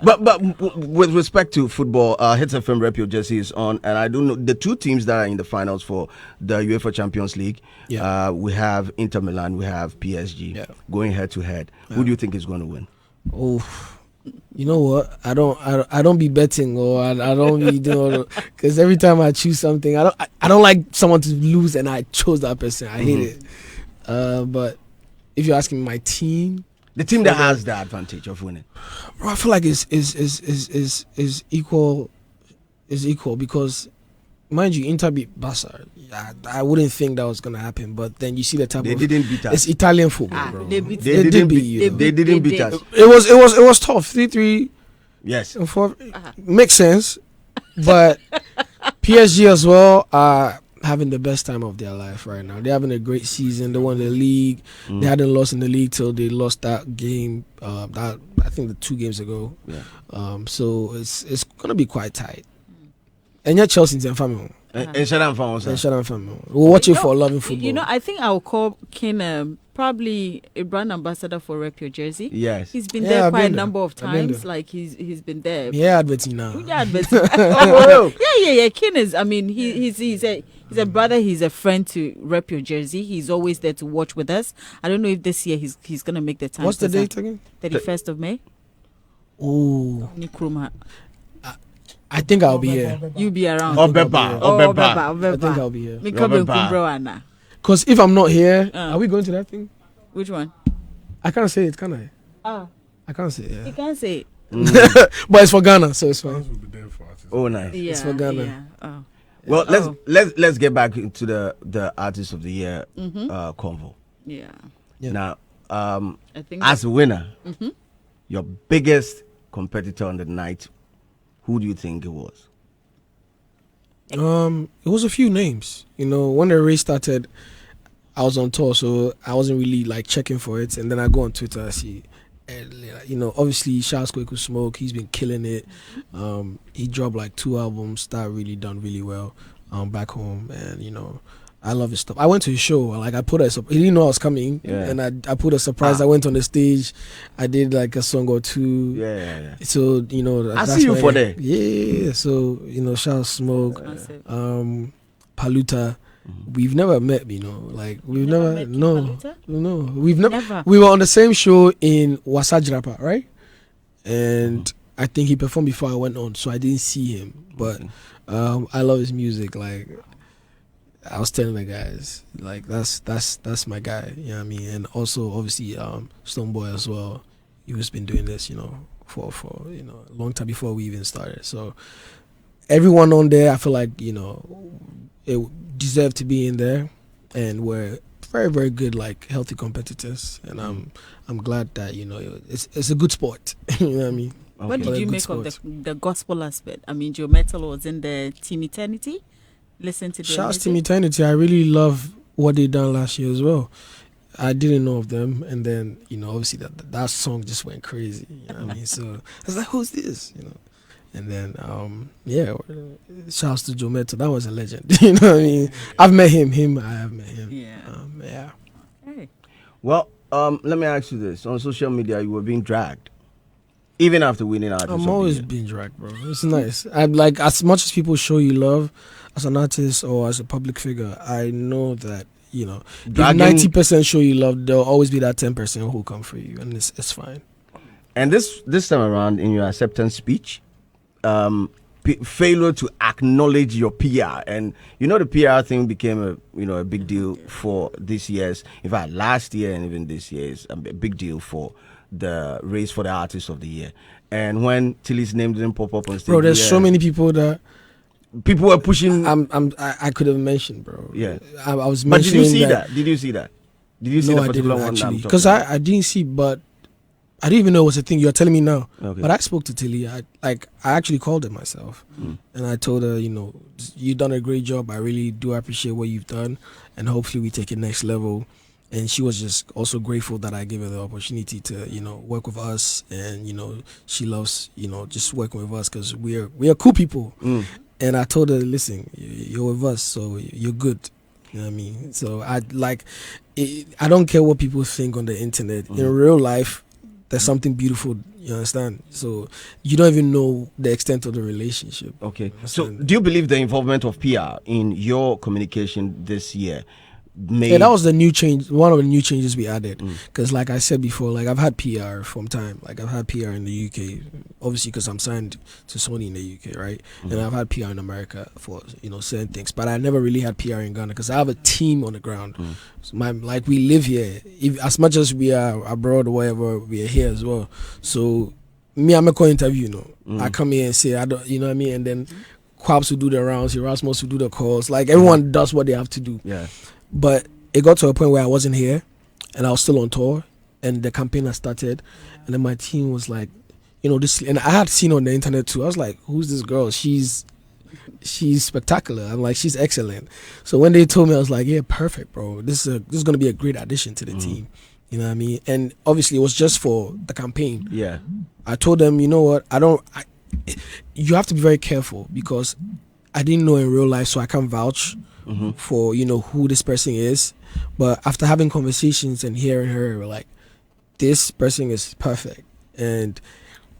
But with respect to football, Hits FM Rep Your Jersey is on, and I don't know the 2 teams that are in the finals for the UEFA Champions League. Yeah. We have Inter Milan, we have PSG going head to head. Who do you think is going to win? Oh. You know what? I don't be betting, or I don't be doing, because every time I choose something, I don't like someone to lose and I chose that person. I hate it. But if you're asking my team, the team that has the advantage of winning, bro, I feel like is equal because, mind you, Inter beat Barca. I wouldn't think that was gonna happen, but then you see the type they didn't beat us. It's Italian football, bro. They didn't beat you. They didn't beat us. It was tough. 3-3. Yes. 4 makes sense, but PSG as well are having the best time of their life right now. They're having a great season. They won the league. They hadn't lost in the league till they lost that game. That I think the 2 games ago. Yeah. So it's gonna be quite tight. And yet Chelsea's in family. We'll watch it for loving football. I think I'll call Ken probably a brand ambassador for Rep Your Jersey. Yes. He's been there quite a number of times. Like he's been there. Yeah, advertising now. Yeah, advertising. Yeah. Ken is. I mean, He's a brother. He's a friend to rep your jersey. He's always there to watch with us. I don't know if this year he's gonna make the time. What's the date again? 31st of May. Oh, Nkrumah. I think I'll be here. You be around. Obeba. I think I'll be here. Obeba. Because if I'm not here, Uh. are we going to that thing? Which one? I can't say it, can I? Ah, I can't say it. you Yeah. can't say it. But it's for Ghana, so it's fine. Fans will be there for artists. Oh, nice. Yeah, It's for Ghana. Yeah. Oh. Well, Oh. let's get back into the artist of the year convo. Yeah. Yeah. Now, I think as a winner, your biggest competitor on the night, who do you think it was? It was a few names. You know, when the race started, I was on tour, so I wasn't really like checking for it. And then I go on Twitter, I see, you know, obviously Charles Kwaku Smoke, he's been killing it. He dropped like 2 albums that really done really well back home, and you know, I love his stuff. I went to his show, like I put he didn't know I was coming, and I put a surprise. I went on the stage, I did like a song or two. Yeah. So you know, I that's see you why- for there. Yeah. So you know, Charles Smoke, Massive. Paluta. We've never met, you know. Like we've never, met no, Paluta? no. We've never. Never. We were on the same show in Wasajrapa, right? And I think he performed before I went on, so I didn't see him. But I love his music. Like I was telling the guys, like that's my guy. You know what I mean? And also obviously Stoneboy as well. He was been doing this, you know, for you know a long time before we even started. So everyone on there, I feel like you know it deserved to be in there, and we're very very good, like healthy competitors. And I'm glad that you know it's a good sport. You know what I mean? What Okay. did you Good make of sport. the gospel aspect? I mean, Joe Metal was in the Team Eternity. Listen to the Shouts to music. Eternity. I really love what they done last year as well. I didn't know of them, and then you know, obviously that song just went crazy. You know what I mean? So I was like, "Who's this?" You know, and then shouts to Joe Metal. That was a legend. You know what I mean? I've met him. I have met him. Yeah. Hey. Well, let me ask you this: on social media, you were being dragged, even after winning artist. I'm always being dragged, bro. It's nice. I'm like, as much as people show you love as an artist or as a public figure, I know that, you know, if Dragging- 90% show you love, there'll always be that 10% who come for you, and it's fine. And this time around, in your acceptance speech, failure to acknowledge your PR, and you know the PR thing became a big deal for this year's. In fact, last year and even this year is a big deal for the race for the artist of the year. And when Tilly's name didn't pop up on stage, Bro, there's so many people that people were pushing. I could have mentioned, bro. Yeah. I was But did mentioning you see that? Did you see that? Did you see No, the I particular didn't one that I'm actually, talking because about? I didn't see, but I didn't even know it was a thing. You're telling me now. Okay. But I spoke to Tilly. I actually called her myself, and I told her, you know, you've done a great job. I really do appreciate what you've done, and hopefully we take it next level. And she was just also grateful that I gave her the opportunity to, you know, work with us, and you know, she loves, you know, just working with us because we are cool people. And I told her, listen, you're with us, so you're good. You know what I mean? So I don't care what people think on the internet. In real life, there's something beautiful. You understand? So you don't even know the extent of the relationship. Okay. You So understand? do you believe the involvement of PR in your communication this year made? Yeah, that was the new change. One of the new changes we added, because like I said before, like I've had PR from time. Like I've had PR in the UK, obviously because I'm signed to Sony in the UK, right? And I've had PR in America for, you know, certain things, but I never really had PR in Ghana because I have a team on the ground. So like we live here, as much as we are abroad or whatever, we are here as well. So me, I'm a co-interview, you know. I come here and say I don't, you know what I mean, and then Quabs will do the rounds, Erasmus will do the calls. Like everyone does what they have to do. Yeah. But it got to a point where I wasn't here and I was still on tour and the campaign had started, and then my team was like, you know, this, and I had seen on the internet too. I was like, who's this girl? She's spectacular. I'm like, she's excellent. So when they told me, I was like, yeah, perfect, bro. This is going to be a great addition to the team. You know what I mean? And obviously it was just for the campaign. Yeah. I told them, you know what, you have to be very careful because I didn't know in real life, so I can't vouch for, you know, who this person is. But after having conversations and hearing her, we're like, this person is perfect. And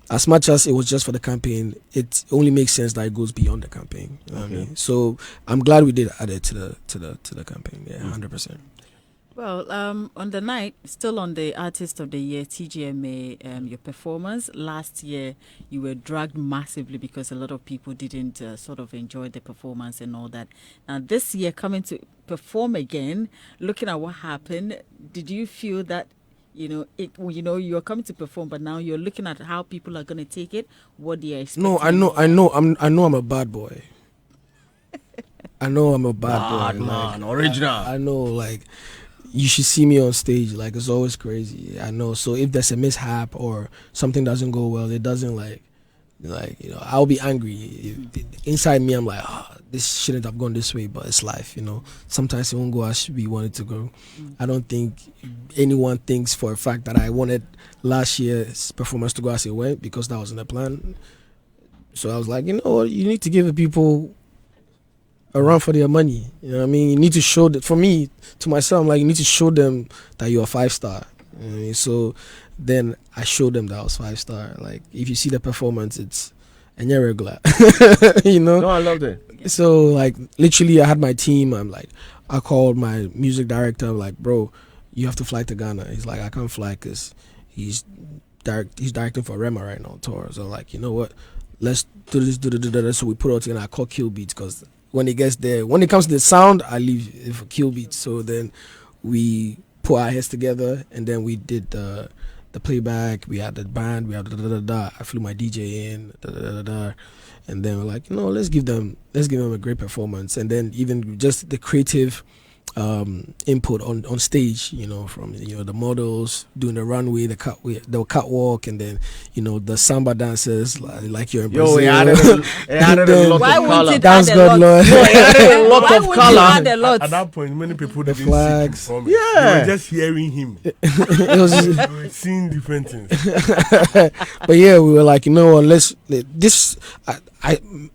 as much as it was just for the campaign, it only makes sense that it goes beyond the campaign. You know what I mean? So I'm glad we did add it to the campaign. Yeah, 100%. Well, on the night, still on the Artist of the Year, TGMA, your performance. Last year, you were dragged massively because a lot of people didn't sort of enjoy the performance and all that. Now, this year, coming to perform again, looking at what happened, did you feel that, you're coming to perform, but now you're looking at how people are going to take it, what they are expecting? No, I know I'm a bad boy. I know I'm a bad boy. Man, original. I know, like, you should see me on stage. Like, it's always crazy. I know. So if there's a mishap or something doesn't go well, it doesn't like I'll be angry. Inside me, I'm like, this shouldn't have gone this way, but it's life, Sometimes it won't go as we want it to go. I don't think anyone thinks for a fact that I wanted last year's performance to go as it went, because that wasn't the plan. So I was like, you need to give the people a run for their money. You know what I mean? You need to show that. For me, to myself, I'm like, you need to show them that you're a 5-star. You know what I mean? So then I showed them that I was 5-star. Like, if you see the performance, it's irregular. No, I loved it. So, like, literally, I had my team. I called my music director. I'm like, bro, you have to fly to Ghana. He's like, I can't fly because he's directing for Rema right now on tour. So I'm like, you know what? Let's do this. So we put it all together. I call Kill Beats because when it gets there, when it comes to the sound, I leave it for Kill Beats. So then we put our heads together, and then we did the playback. We had the band. We had I flew my DJ in. And then we're like, let's give them a great performance. And then even just the creative input on stage, from the models doing the runway, the catwalk, and then the samba dancers like you're in Brazil. It added a lot of color. Dance God Lord. It added a lot of color. At that point, many people didn't flags. see him performing. Yeah. They were just hearing him. It was They were seeing different things. but yeah, we were like,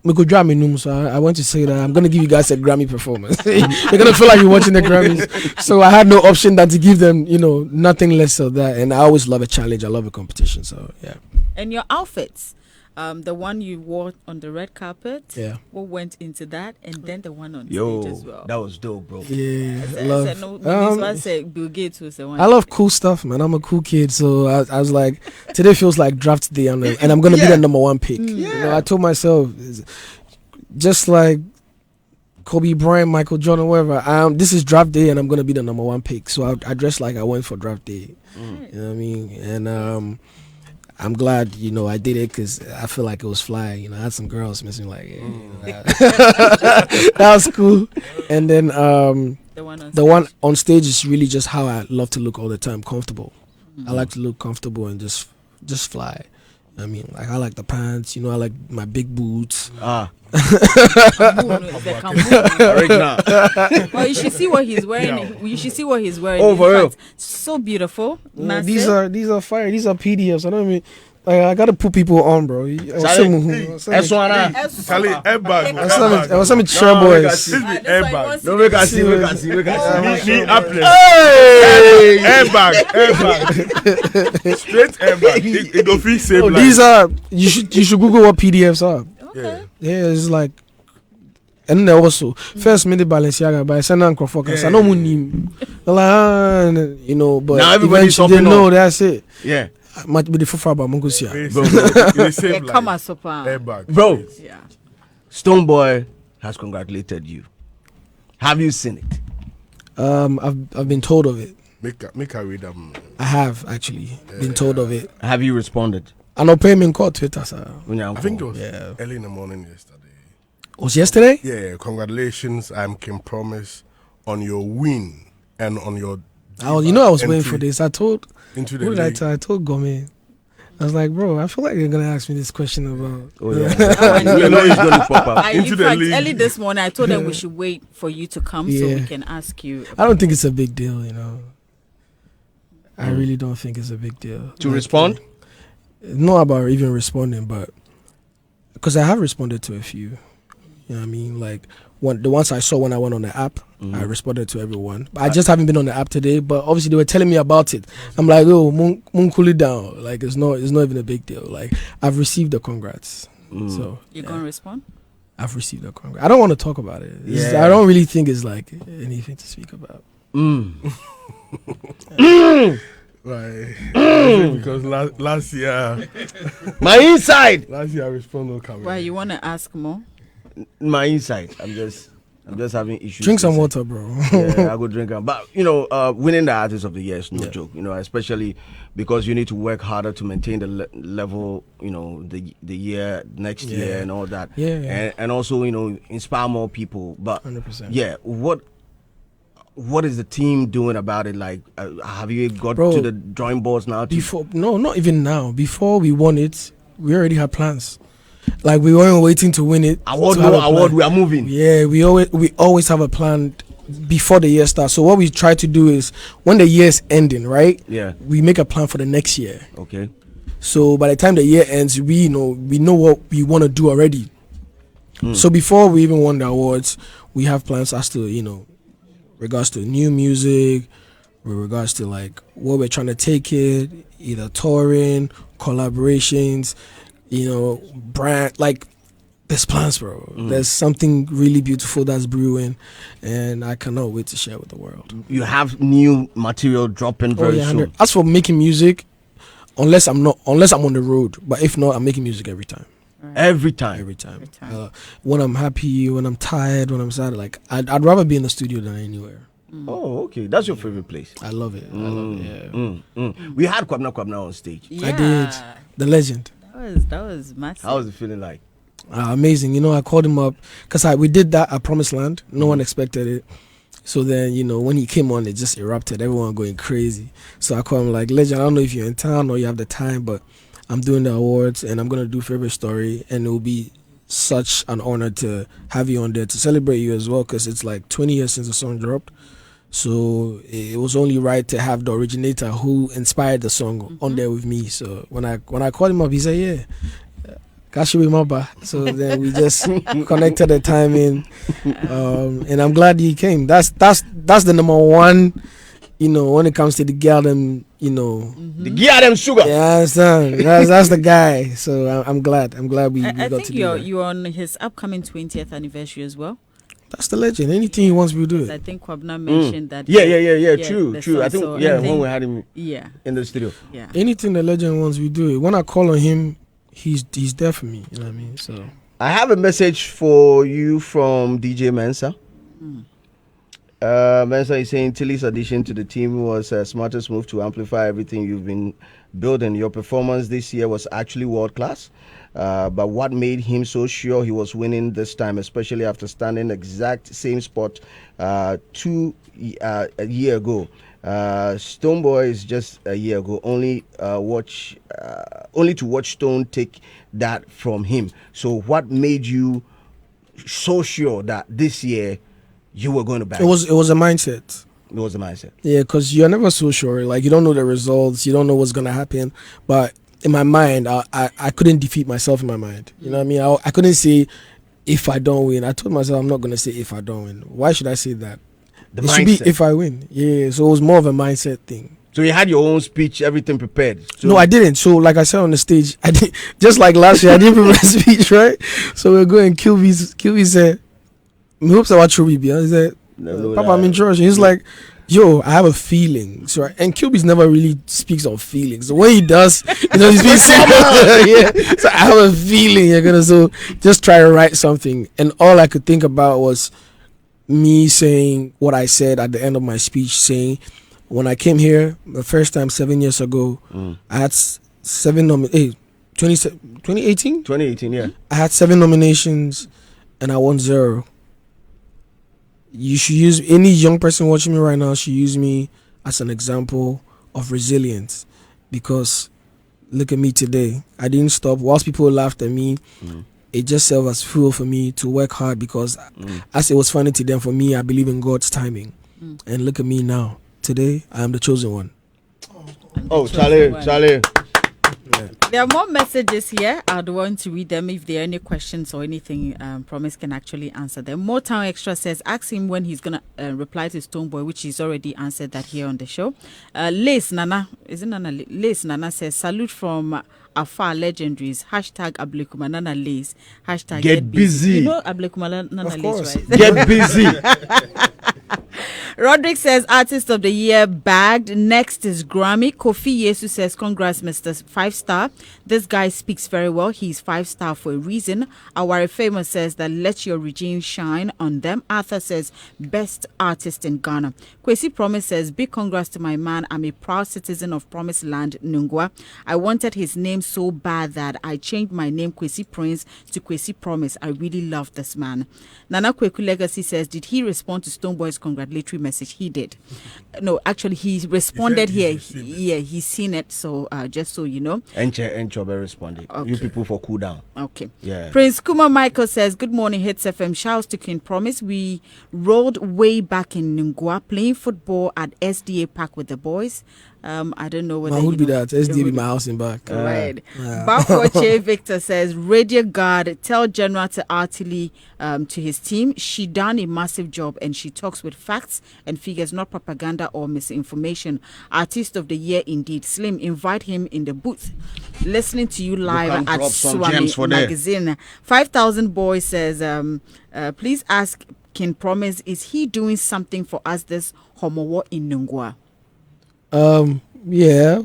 we could drive me num, so I want to say that I'm gonna give you guys a Grammy performance. You're gonna feel like you're watching the Grammys. So I had no option than to give them, nothing less of that. And I always love a challenge. I love a competition. So yeah. And your outfits, the one you wore on the red carpet, what went into that, and then the one on stage as well. That was dope, bro. Yeah, Bill Gates was the one. I love cool stuff, man. I'm a cool kid, so I was like, today feels like draft day, and I'm gonna be the number one pick. I told myself, just like Kobe Bryant, Michael Jordan, whatever. This is draft day, and I'm gonna be the number one pick. So I dressed like I went for draft day. You know what I mean? And I'm glad, I did it because I feel like it was fly. I had some girls missing, like, that was cool. And then the one on stage is really just how I love to look all the time, comfortable. I like to look comfortable and just fly. I mean, like, I like the pants, I like my big boots. Well, you should see what he's wearing. You should see what he's wearing. Oh, for real? So beauural. These are fire. These are PDFs. I don't mean, I gotta put people on, bro. Airbag. I was some chair boys. Airbag. No, we can see. Airbag. Straight airbag. It don't feel safe. These are, you should Google what PDFs are. Okay. Yeah, it's like, and then also first made the Balenciaga by Sanan Crawford. I know Munim. But now everybody's they know that's it. Yeah. Might be the fufa ba mungusia. Come on, Sopa. Airbag. Bro. Yeah. Stoneboy has congratulated you. Have you seen it? I've been told of it. Make her read them. I have actually been told of it. Have you responded? I know payment called Twitter, sir. I think it was early in the morning yesterday. Was yesterday? Yeah, congratulations, I'm Kim Promise, on your win and on your. I was waiting for this. I told. Into the league. I told Gome. I was like, bro, I feel like you're gonna ask me this question about. Oh yeah. You know he's gonna pop up. In fact, early this morning, I told them we should wait for you to come so we can ask you. I don't think it's a big deal, I really don't think it's a big deal. To respond? Not about even responding, but because I have responded to a few. You know what I mean? Like the ones I saw when I went on the app, I responded to everyone. But I just haven't been on the app today. But obviously they were telling me about it. I'm like, oh, moon cool it down. Like it's not even a big deal. Like I've received the congrats. So You're gonna respond? I've received the congrats. I don't want to talk about it. Yeah. I don't really think it's like anything to speak about. Right. Because last year, My inside. last year I responded coming. Why you wanna ask more? My inside. I'm just having issues. Drink some inside. water, bro. Yeah, I go drink them. But winning the artist of the year is no joke. Especially because you need to work harder to maintain the level. The year next year and all that. Yeah. And also inspire more people. But 100%. yeah, what is the team doing about it? Like, have you got Bro, to the drawing boards now? No, not even now. Before we won it, we already had plans. Like we weren't waiting to win it. Award, to have a award. plan. We are moving. Yeah, we always have a plan before the year starts. So what we try to do is when the year is ending, right? Yeah. We make a plan for the next year. Okay. So by the time the year ends, we know what we want to do already. So before we even won the awards, we have plans as to regards to new music, with regards to like where we're trying to take it, either touring, collaborations, brand, like there's plans, bro. There's something really beautiful that's brewing, and I cannot wait to share with the world. You have new material dropping very soon. 100. As for making music, unless I'm on the road, but if not, I'm making music every time. Every time. Every time. When I'm happy, when I'm tired, when I'm sad, like I'd rather be in the studio than anywhere. Oh, okay. That's your favorite place. I love it. I love it. Yeah. We had Kwabna on stage. Yeah. I did. The legend. That was massive. How was it feeling like? Amazing. I called him up because we did that at Promised Land. No one expected it. So then, when he came on, it just erupted. Everyone going crazy. So I called him like, Legend, I don't know if you're in town or you have the time, but I'm doing the awards and I'm going to do Favorite Story. And it will be such an honor to have you on there to celebrate you as well, because it's like 20 years since the song dropped. So it was only right to have the originator who inspired the song on there with me. So when I called him up, he said, yeah, Kashiwi Maba. So then we just connected the timing, and I'm glad he came. That's the number one, when it comes to the Galdem, The Galdem sugar. Yeah, I understand. That's the guy. So I'm glad we got I to think do that. you're on his upcoming 20th anniversary as well. That's the legend. Anything he wants, we do it. I think Kwabna mentioned that. Yeah. True. I think so when we had him in the studio. Yeah. Anything the legend wants, we do it. When I call on him, he's there for me. You know what I mean? So I have a message for you from DJ Mensa. Mensa is saying Tilly's addition to the team was a smartest move to amplify everything you've been building. Your performance this year was actually world class. But what made him so sure he was winning this time, especially after standing exact same spot a year ago? Stoneboy is just a year ago. Only to watch Stone take that from him. So what made you so sure that this year you were going to back? it was a mindset. It was a mindset. Yeah, because you're never so sure. Like you don't know the results, you don't know what's gonna happen. But in my mind, I couldn't defeat myself in my mind. You know what I mean? I couldn't say if I don't win. I told myself I'm not gonna say if I don't win. Why should I say that? It should be if I win. Yeah, so it was more of a mindset thing. So you had your own speech, everything prepared? So No, I didn't. So like I said on the stage, I did just like last year. I didn't prepare a speech, right? So we're going. QB said, "Me hopes I watch Ruby." He said, "Papa, I'm in church." He's like, "Yo, I have a feeling." So and QB's never really speaks on feelings. The way he does, he speaks. Yeah. So I have a feeling you're gonna just try to write something, and all I could think about was me saying what I said at the end of my speech, saying when I came here the first time 7 years ago, I had 2018? 2018, yeah. I had 7 nominations and I won 0. You should use, any young person watching me right now should use me as an example of resilience, because look at me today. I didn't stop. Whilst people laughed at me, it just served as fuel for me to work hard, because as it was funny to them, for me, I believe in God's timing. And look at me now. Today, I am the chosen one. Oh, Charlie. There are more messages here. I'd want to read them. If there are any questions or anything, Promise can actually answer them. More Town Extra says, ask him when he's going to reply to Stoneboy, which he's already answered that here on the show. Lace Nana, isn't Nana? Lace Nana says, salute from Afar Legendaries. Hashtag Ablekumanana Lace. Hashtag Get busy. You know Ablekumanana Lace, right? Get busy. Roderick says, Artist of the Year bagged. Next is Grammy. Kofi Yesu says, congrats, Mr. 5-star. This guy speaks very well. He's 5-star for a reason. Our Famous says that let your regime shine on them. Arthur says, best artist in Ghana. Kwesi Promise says, big congrats to my man. I'm a proud citizen of Promised Land, Nungwa. I wanted his name so bad that I changed my name, Kwesi Prince, to Kwesi Promise. I really love this man. Nana Kweku Legacy says, did he respond to Stoneboy's congratulatory message? He did. No, actually, he responded here. He's seen it. So just so you know. And Chobe responded. Okay. You people for cool down. Okay. Yeah. Prince Kuma Michael says, good morning, Hits FM. Shouts to King Promise. We rolled way back in Nungwa playing football at SDA Park with the boys. I don't know whether. Who would be that? SDA be my house in back. Right. Bafoche Victor says, Radio Guard, tell General to Artillery to his team. She done a massive job and she talks with facts and figures, not propaganda or misinformation. Artist of the Year indeed. Slim, invite him in the booth. Listening to you live at Swami Magazine. 5,000 Boy says, please ask King Promise, is he doing something for us this homo in Nungwa? Yeah,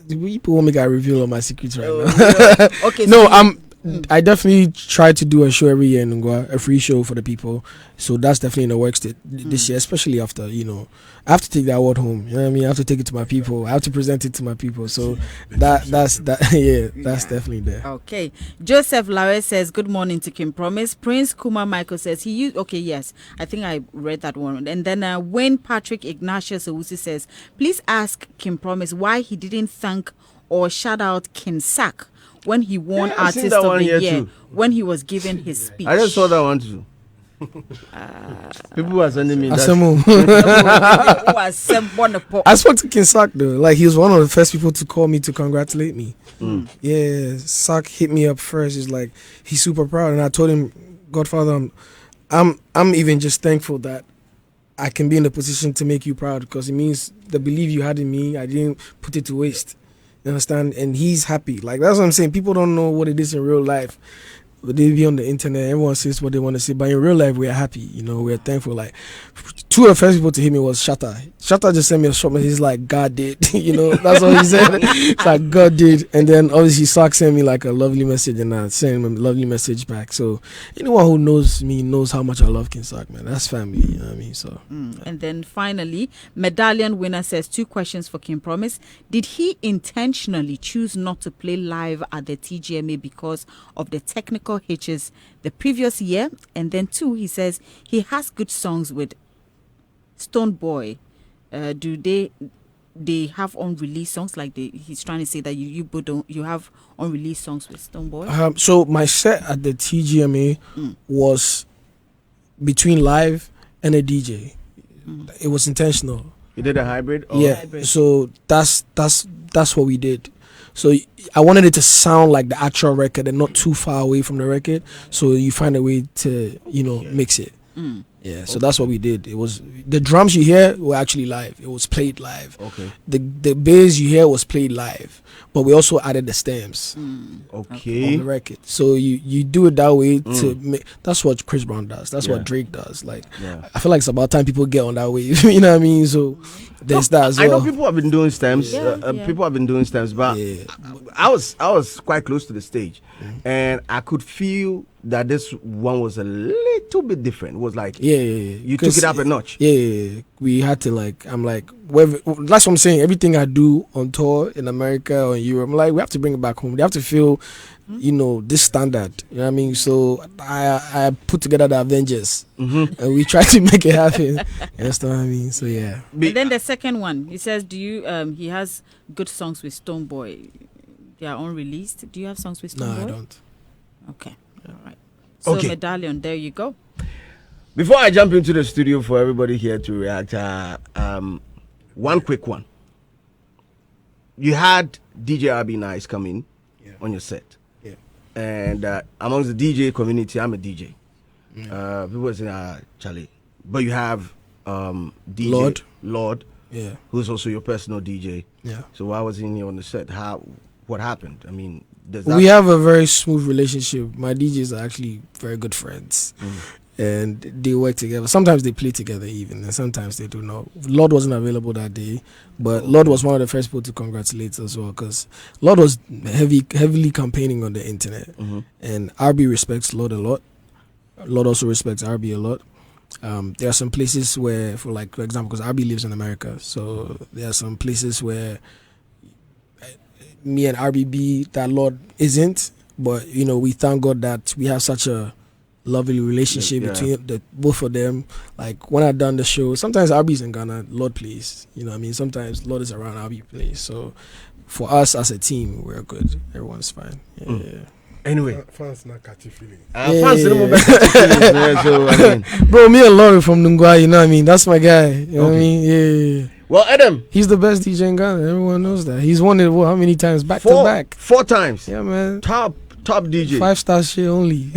people want me to reveal all my secrets right now. Yeah. Okay. No, so I definitely try to do a show every year in Ngwa, a free show for the people. So that's definitely in the works this year, especially after, I have to take the award home. You know what I mean? I have to take it to my people. I have to present it to my people. So that's definitely there. Okay. Joseph Lawe says, good morning to Kim Promise. Prince Kuma Michael says, yes, I think I read that one. And then Wayne Patrick Ignatius Owusi says, please ask Kim Promise why he didn't thank or shout out King Sak when he won Artist of the Year, when he was giving his speech. I just saw that one too. People were sending me that. I spoke to King Sak though. Like, he was one of the first people to call me to congratulate me. Yeah, Sak hit me up first. He's like, he's super proud, and I told him, Godfather, I'm even just thankful that I can be in the position to make you proud, because it means the belief you had in me, I didn't put it to waste. You understand? And he's happy. Like, that's what I'm saying. People don't know what it is in real life. But they be on the internet, everyone says what they want to say. But in real life, we are happy. We're thankful. Like, two of the first people to hit me was Shatta. Shatta just sent me a short message. He's like, God did. That's what he said. It's like, God did. And then obviously Sock sent me like a lovely message, and I sent him a lovely message back. So anyone who knows me knows how much I love King Sock, man. That's family. You know what I mean? So. And then finally, Medallion Winner says, 2 questions for King Promise. Did he intentionally choose not to play live at the TGMA because of the technical hitches the previous year? And then 2, he says he has good songs with Stoneboy. Do they have unreleased songs? Like he's trying to say that you have unreleased songs with Stoneboy. So my set at the TGMA was between live and a DJ. It was intentional. You did a hybrid? Yeah. Hybrid. So that's what we did. So I wanted it to sound like the actual record and not too far away from the record. So you find a way to, mix it. Yeah, so that's what we did. It was the drums you hear were actually live. It was played live. Okay. The bass you hear was played live, but we also added the stems. Okay. On the record. So you do it that way to make. That's what Chris Brown does. That's what Drake does. Like, I feel like it's about time people get on that wave. You know what I mean? So there's that as well. I know people have been doing stems. People have been doing stems, but I was quite close to the stage, and I could feel that this one was a little bit different. It was like you took it up a notch. We had to that's what I'm saying. Everything I do on tour in America or in Europe, I'm like, we have to bring it back home. They have to feel this standard. You know what I mean? So I put together the Avengers and we try to make it happen. You understand what I mean? So yeah. And then the second one, he says, do you he has good songs with Stoneboy. They are unreleased. Do you have songs with Stoneboy? No, I don't. Okay. All right. So Medallion, there you go. Before I jump into the studio for everybody here to react, one quick one. You had DJ Abi Nice come in on your set. Yeah. And amongst the DJ community, I'm a DJ. People say, Charlie. But you have DJ Lord, Yeah. who's also your personal DJ. Yeah. So why was he on the set? What happened? I mean, we have a very smooth relationship. My DJs are actually very good friends. And they work together. Sometimes they play together even, and sometimes they do not. Lord wasn't available that day, but Lord was one of the first people to congratulate as well, because Lord was heavily campaigning on the internet. And RB respects Lord a lot. Lord also respects RB a lot. There are some places where, for example, because RB lives in America, so there are some places where me and RBB that Lord isn't, but we thank God that we have such a lovely relationship between the both of them. Like when I done the show, sometimes RB's in Ghana, Lord plays. Sometimes Lord is around, RB plays. So for us as a team, we're good. Everyone's fine. Yeah. Anyway, fans not catchy feeling. Fans no more catchy feelings, man. So I mean, bro, me and Laurie from Nungwa, that's my guy. You know what I mean? Yeah. Well, Adam, he's the best DJ in Ghana. Everyone knows that. He's won it how many times? Back to back. 4 times. Yeah, man. Top DJ. 5-star shit only.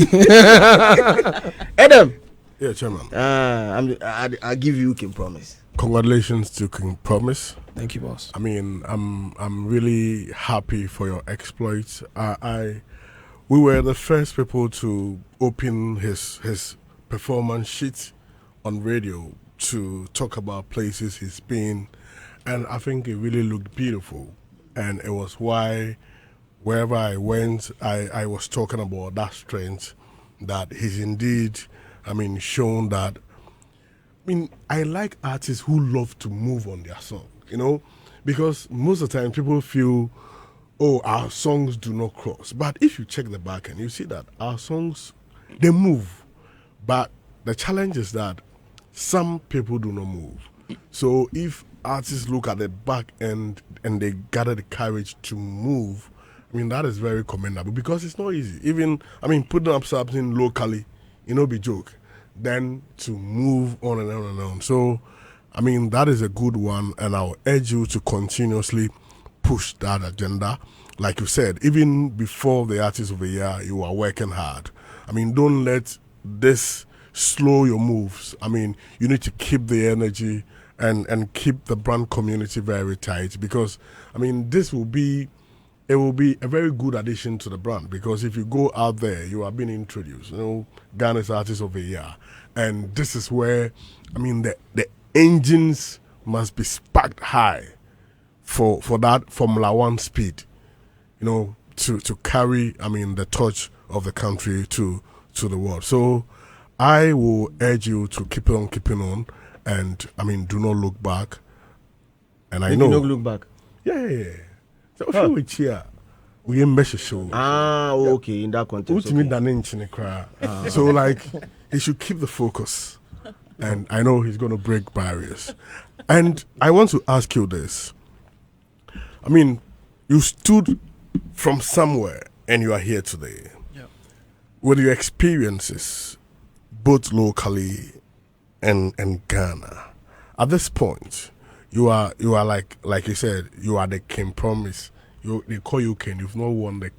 Adam. Yeah, Chairman. I give you King Promise. Congratulations to King Promise. Thank you, boss. I mean, I'm really happy for your exploits. We were the first people to open his performance sheet on radio to talk about places he's been, and I think it really looked beautiful. And it was why wherever I went, I was talking about that strength that he's indeed, shown that. I like artists who love to move on their song, because most of the time people feel, our songs do not cross. But if you check the back end, you see that our songs, they move. But the challenge is that some people do not move. So if artists look at the back end and they gather the courage to move, that is very commendable, because it's not easy. Even, putting up something locally, be joke. Then to move on and on and on. So, that is a good one, and I'll urge you to continuously push that agenda. Like you said, even before the Artist of the Year, you are working hard. Don't let this slow your moves. You need to keep the energy and keep the brand community very tight, because, this will be a very good addition to the brand, because if you go out there, you are being introduced, Ghana's Artist of the Year. And this is where, the engines must be sparked high for that Formula One speed, to carry, the torch of the country to the world. So I will urge you to keep on keeping on, and, do not look back. And I know. Do not look back. Yeah. So if you cheer, we measure show. Okay, in that context. Okay. So he should keep the focus, and I know he's going to break barriers. And I want to ask you this. You stood from somewhere and you are here today. Yep. With your experiences, both locally and Ghana, at this point, you are like you said, you are the King Promise. They call you King. You've not won the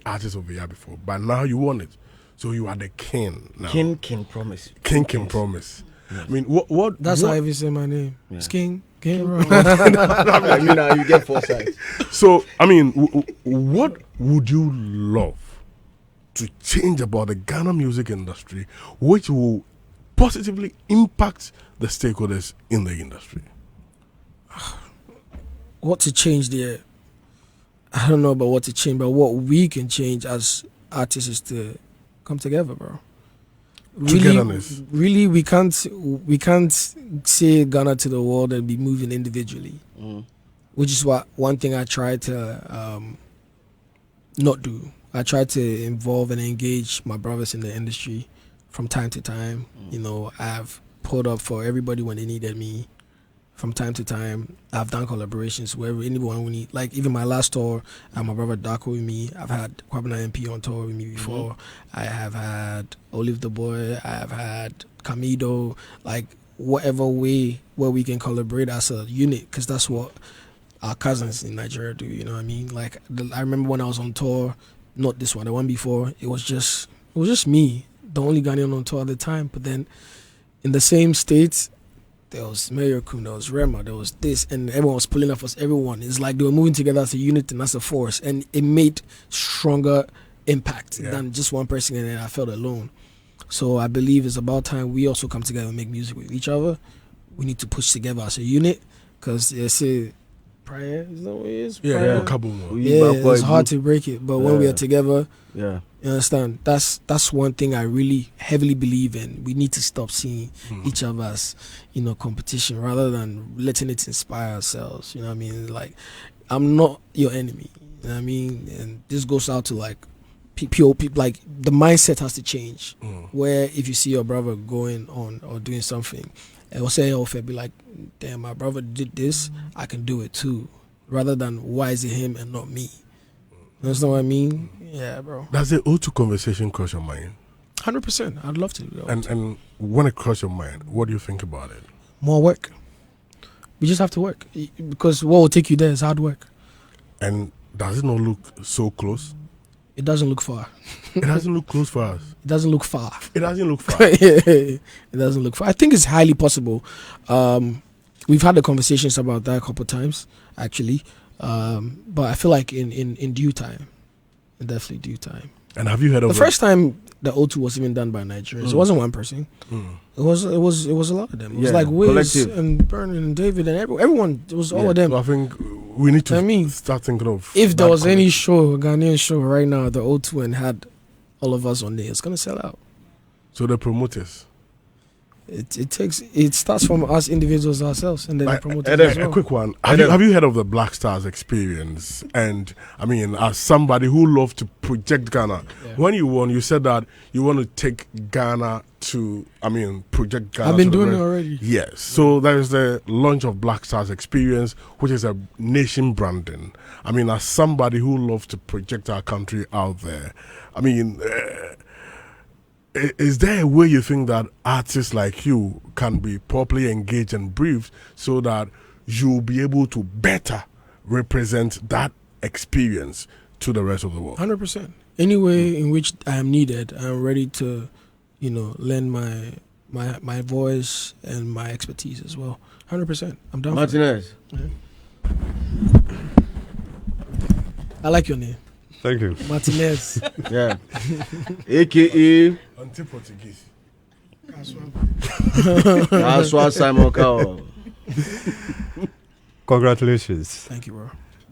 Artist of the Year before, but now you won it. So you are the King now. King Promise. King Promise. Yes. What? That's how I say my name. Yeah. It's King. You get foresight. So what would you love to change about the Ghana music industry, which will positively impact the stakeholders in the industry? What to change there? I don't know about what to change, but what we can change as artists is to come together, bro. Really, we can't say Ghana to the world and be moving individually, which is what one thing I try to not do. I try to involve and engage my brothers in the industry from time to time. I've pulled up for everybody when they needed me. From time to time, I've done collaborations wherever anyone we need. Like even my last tour, I had my brother Darko with me. I've had Kwabena MP on tour with me before. I have had Olive the Boy. I have had Camido. Like whatever way where we can collaborate as a unit, because that's what our cousins in Nigeria do. You know what I mean? Like I remember when I was on tour, not this one, the one before. It was just me, the only Ghanaian on tour at the time. But then in the same states, there was Mayor Kum, there was Rema, there was this, and everyone was pulling up for everyone. It's like they were moving together as a unit and as a force, and it made stronger impact than just one person, and then I felt alone. So I believe it's about time we also come together and make music with each other. We need to push together as a unit, because they say prayer is the way it is. Yeah, it's hard to break it, but when we are together, you understand, that's one thing I really heavily believe in. We need to stop seeing each other as, competition, rather than letting it inspire ourselves. You know what I mean? Like, I'm not your enemy. You know what I mean? And this goes out to like people, like the mindset has to change. Where if you see your brother going on or doing something, it will say, be like, damn, my brother did this, I can do it too. Rather than, why is it him and not me? You understand what I mean? Yeah, bro. Does the O2 conversation cross your mind? 100%. I'd love to. And when it crosses your mind, what do you think about it? More work. We just have to work. Because what will take you there is hard work. And does it not look so close? It doesn't look far. It doesn't look close for us. It doesn't look far. It doesn't look far. It doesn't look far. I think it's highly possible. We've had the conversations about that a couple of times, actually. But I feel like in due time, in definitely due time. And have you heard of the first time the O2 was even done by Nigerians? It wasn't one person. It was a lot of them. It was like Wiz and Bernard and David and everyone. It was all of them. So I think we need to start thinking of, if there was any show, Ghanaian show right now, the O2 and had all of us on there, it's gonna sell out. So the promoters. It starts from us individuals ourselves, and then the promoters as well. A quick one. Have you heard of the Black Stars experience? And I mean, as somebody who loves to project Ghana, when you won, you said that you want to take Ghana to, project Ghana. I've been doing it already. Yes. So there is the launch of Black Stars experience, which is a nation branding. I mean, as somebody who loves to project our country out there, is there a way you think that artists like you can be properly engaged and briefed so that you'll be able to better represent that experience to the rest of the world? 100%. Any way in which I am needed, I'm ready to, lend my voice and my expertise as well. 100%. I'm down. Martinez. I like your name. Thank you. Martinez. Yeah. AKA Anti-Portuguese. Aswa Simon Cowell. Congratulations. Thank you, bro.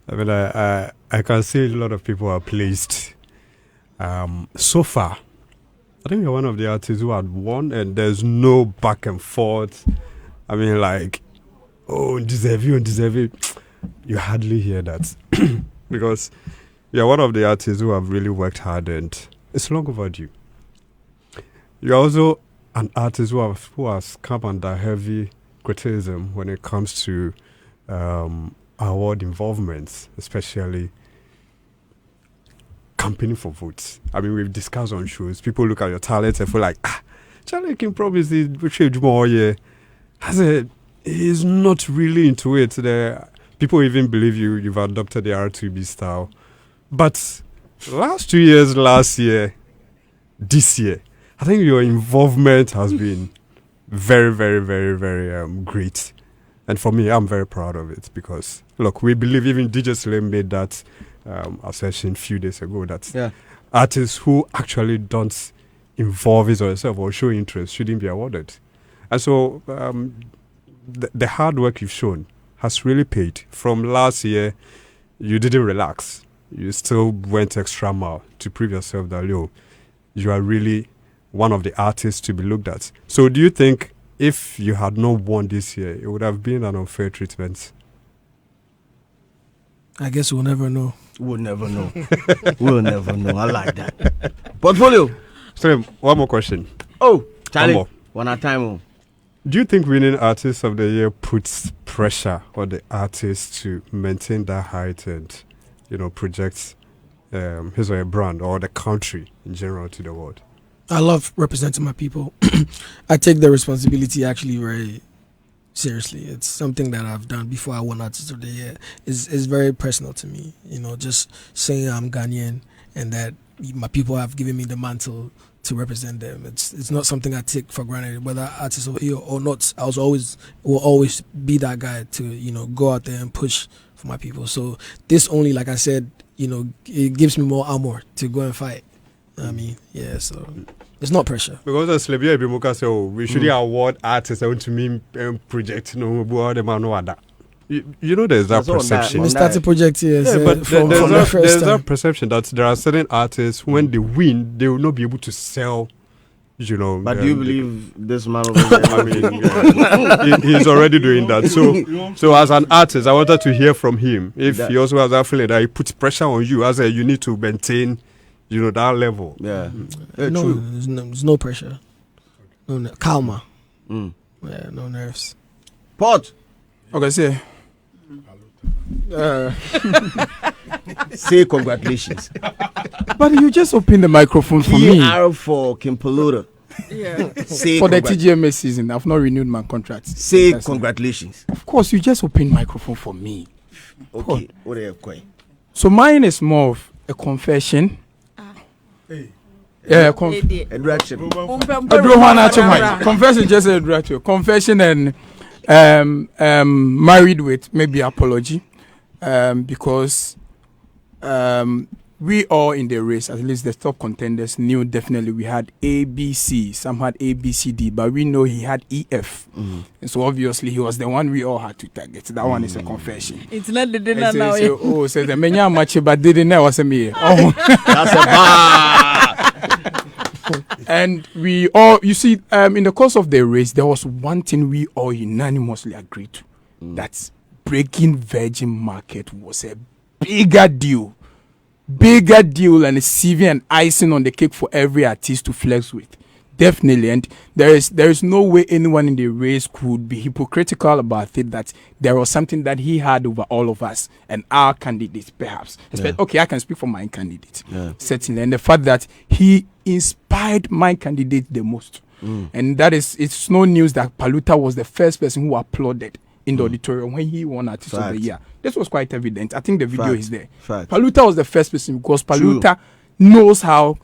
I mean, I can see a lot of people are pleased. So far, I think you're one of the artists who had won, and there's no back and forth. I mean, like, deserve you. You hardly hear that. Because you're one of the artists who have really worked hard, and it's long overdue. You're also an artist who has come under heavy criticism when it comes to award involvements, especially campaigning for votes. I mean, we've discussed on shows. People look at your talent and feel like, Charlie King promises more. Yeah, he's not really into it. People even believe you've adopted the R2B style. But last year, this year, I think your involvement has been very, very, very, very great. And for me, I'm very proud of it because, look, we believe, even DJ Slim made that assertion a few days ago, that artists who actually don't involve his or herself or show interest shouldn't be awarded. And so the hard work you've shown has really paid. From last year, you didn't relax. You still went extra mile to prove yourself that, you are really one of the artists to be looked at. So do you think if you had not won this year, it would have been an unfair treatment? I guess we'll never know. We'll never know. We'll never know. I like that. Portfolio. So one more question. Oh, Charlie. One more. One at a time. Do you think winning Artist of the Year puts pressure on the artist to maintain that height and, project his or her brand or the country in general to the world? I love representing my people. I take the responsibility actually very Seriously, it's something that I've done before I won Artist of the Year. It's very personal to me. Just saying I'm Ghanaian and that my people have given me the mantle to represent them. It's not something I take for granted, whether artists are here or not. I will always be that guy to go out there and push for my people. So this only, like I said, it gives me more armor to go and fight. I mean, yeah. So it's not pressure. Because as Slebia Bimuka say, we should award artists to me project there's that perception. We started project here. Yeah, but there's that perception that there are certain artists when they win, they will not be able to sell. But do you believe this man? He's already doing that. So as an artist, I wanted to hear from him if he also has that feeling that he puts pressure on you as you need to maintain, that level. Yeah. No, there's no pressure. No calma. Yeah, no nerves. Pot. Okay, say. Say congratulations. But you just opened the microphone for me. PR for Kimpoluta. Yeah. Say for the TGMA season. I've not renewed my contract. Say congratulations. Of course, you just opened microphone for me. Okay. What are you going? So mine is more of a confession. Yeah, Direction. Confession just a direction. Confession and married with maybe apology. Because we all in the race, at least the top contenders, knew definitely we had A, B, C. Some had A, B, C, D, but we know he had E, F. And so obviously he was the one we all had to target. That one is a confession. It's not the dinner now. So the menya match, but didn't know what's me. Oh, that's a bar. And we all, you see, in the course of the race, there was one thing we all unanimously agreed to. That's breaking virgin market was a bigger deal and a CV and icing on the cake for every artist to flex with. Definitely. And there is no way anyone in the race could be hypocritical about it, that there was something that he had over all of us and our candidates, perhaps. Okay, I can speak for my candidate, certainly. And the fact that he inspired my candidate the most. And it's no news that Paluta was the first person who applauded in the auditorium when he won Artist of the Year. This was quite evident. I think the video is there. Paluta was the first person because Paluta knows how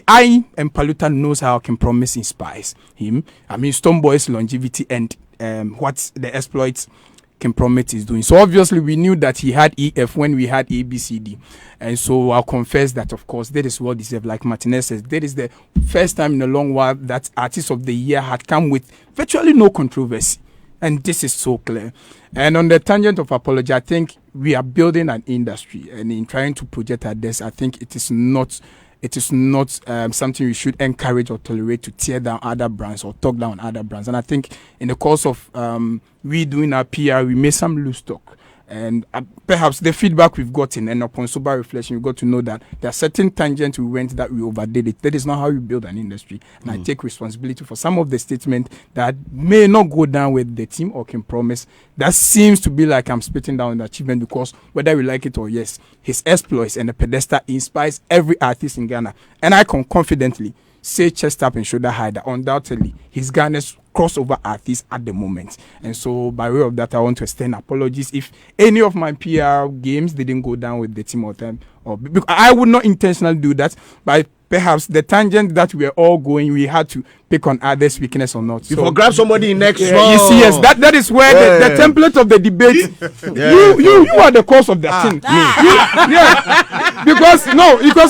I and Paluta knows how King Promise inspires him. I mean, Stoneboy's longevity and what the exploits King Promise is doing. So obviously we knew that he had EF when we had ABCD. And so I'll confess that, of course, that is well deserved. Like Martinez says, that is the first time in a long while that Artist of the Year had come with virtually no controversy. And this is so clear. And on the tangent of apology, I think we are building an industry. And in trying to project at this, I think it is not something we should encourage or tolerate to tear down other brands or talk down other brands. And I think in the course of we doing our PR, we made some loose talk. And perhaps the feedback we've gotten, and upon sober reflection, we got to know that there are certain tangents we went that we overdid it. That is not how you build an industry. And I take responsibility for some of the statements that may not go down with the team or can promise. That seems to be like I'm spitting down the achievement because whether we like it or yes, his exploits and the pedestal inspires every artist in Ghana. And I can confidently say chest up and shoulder high that undoubtedly he's Ghana's crossover artist at the moment. And so by way of that, I want to extend apologies if any of my PR games didn't go down with the team or time, or because I would not intentionally do that, but perhaps the tangent that we are all going, we had to pick on others' weakness or not. So grab somebody next you see, yes, that is where the template of the debate. You are the cause of that thing. Because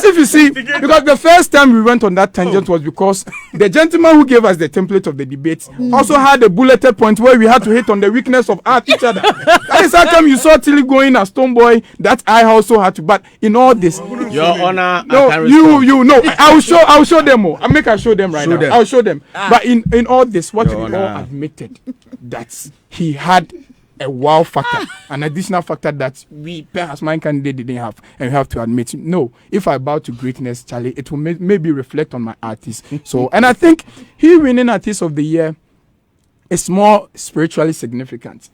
if you see, because the first time we went on that tangent was because the gentleman who gave us the template of the debate also had a bulleted point where we had to hit on the weakness of each other. That is how come you saw Tilly going as Stoneboy. That I also had to. But in all this, Your Honor, I will show them more. I show them right now. I'll show them. But in all this, what we all admitted that he had a wow factor, an additional factor that we perhaps my candidate didn't have, and we have to admit. No, if I bow to greatness, Charlie, it will maybe reflect on my artist. So, and I think he winning Artist of the Year is more spiritually significant,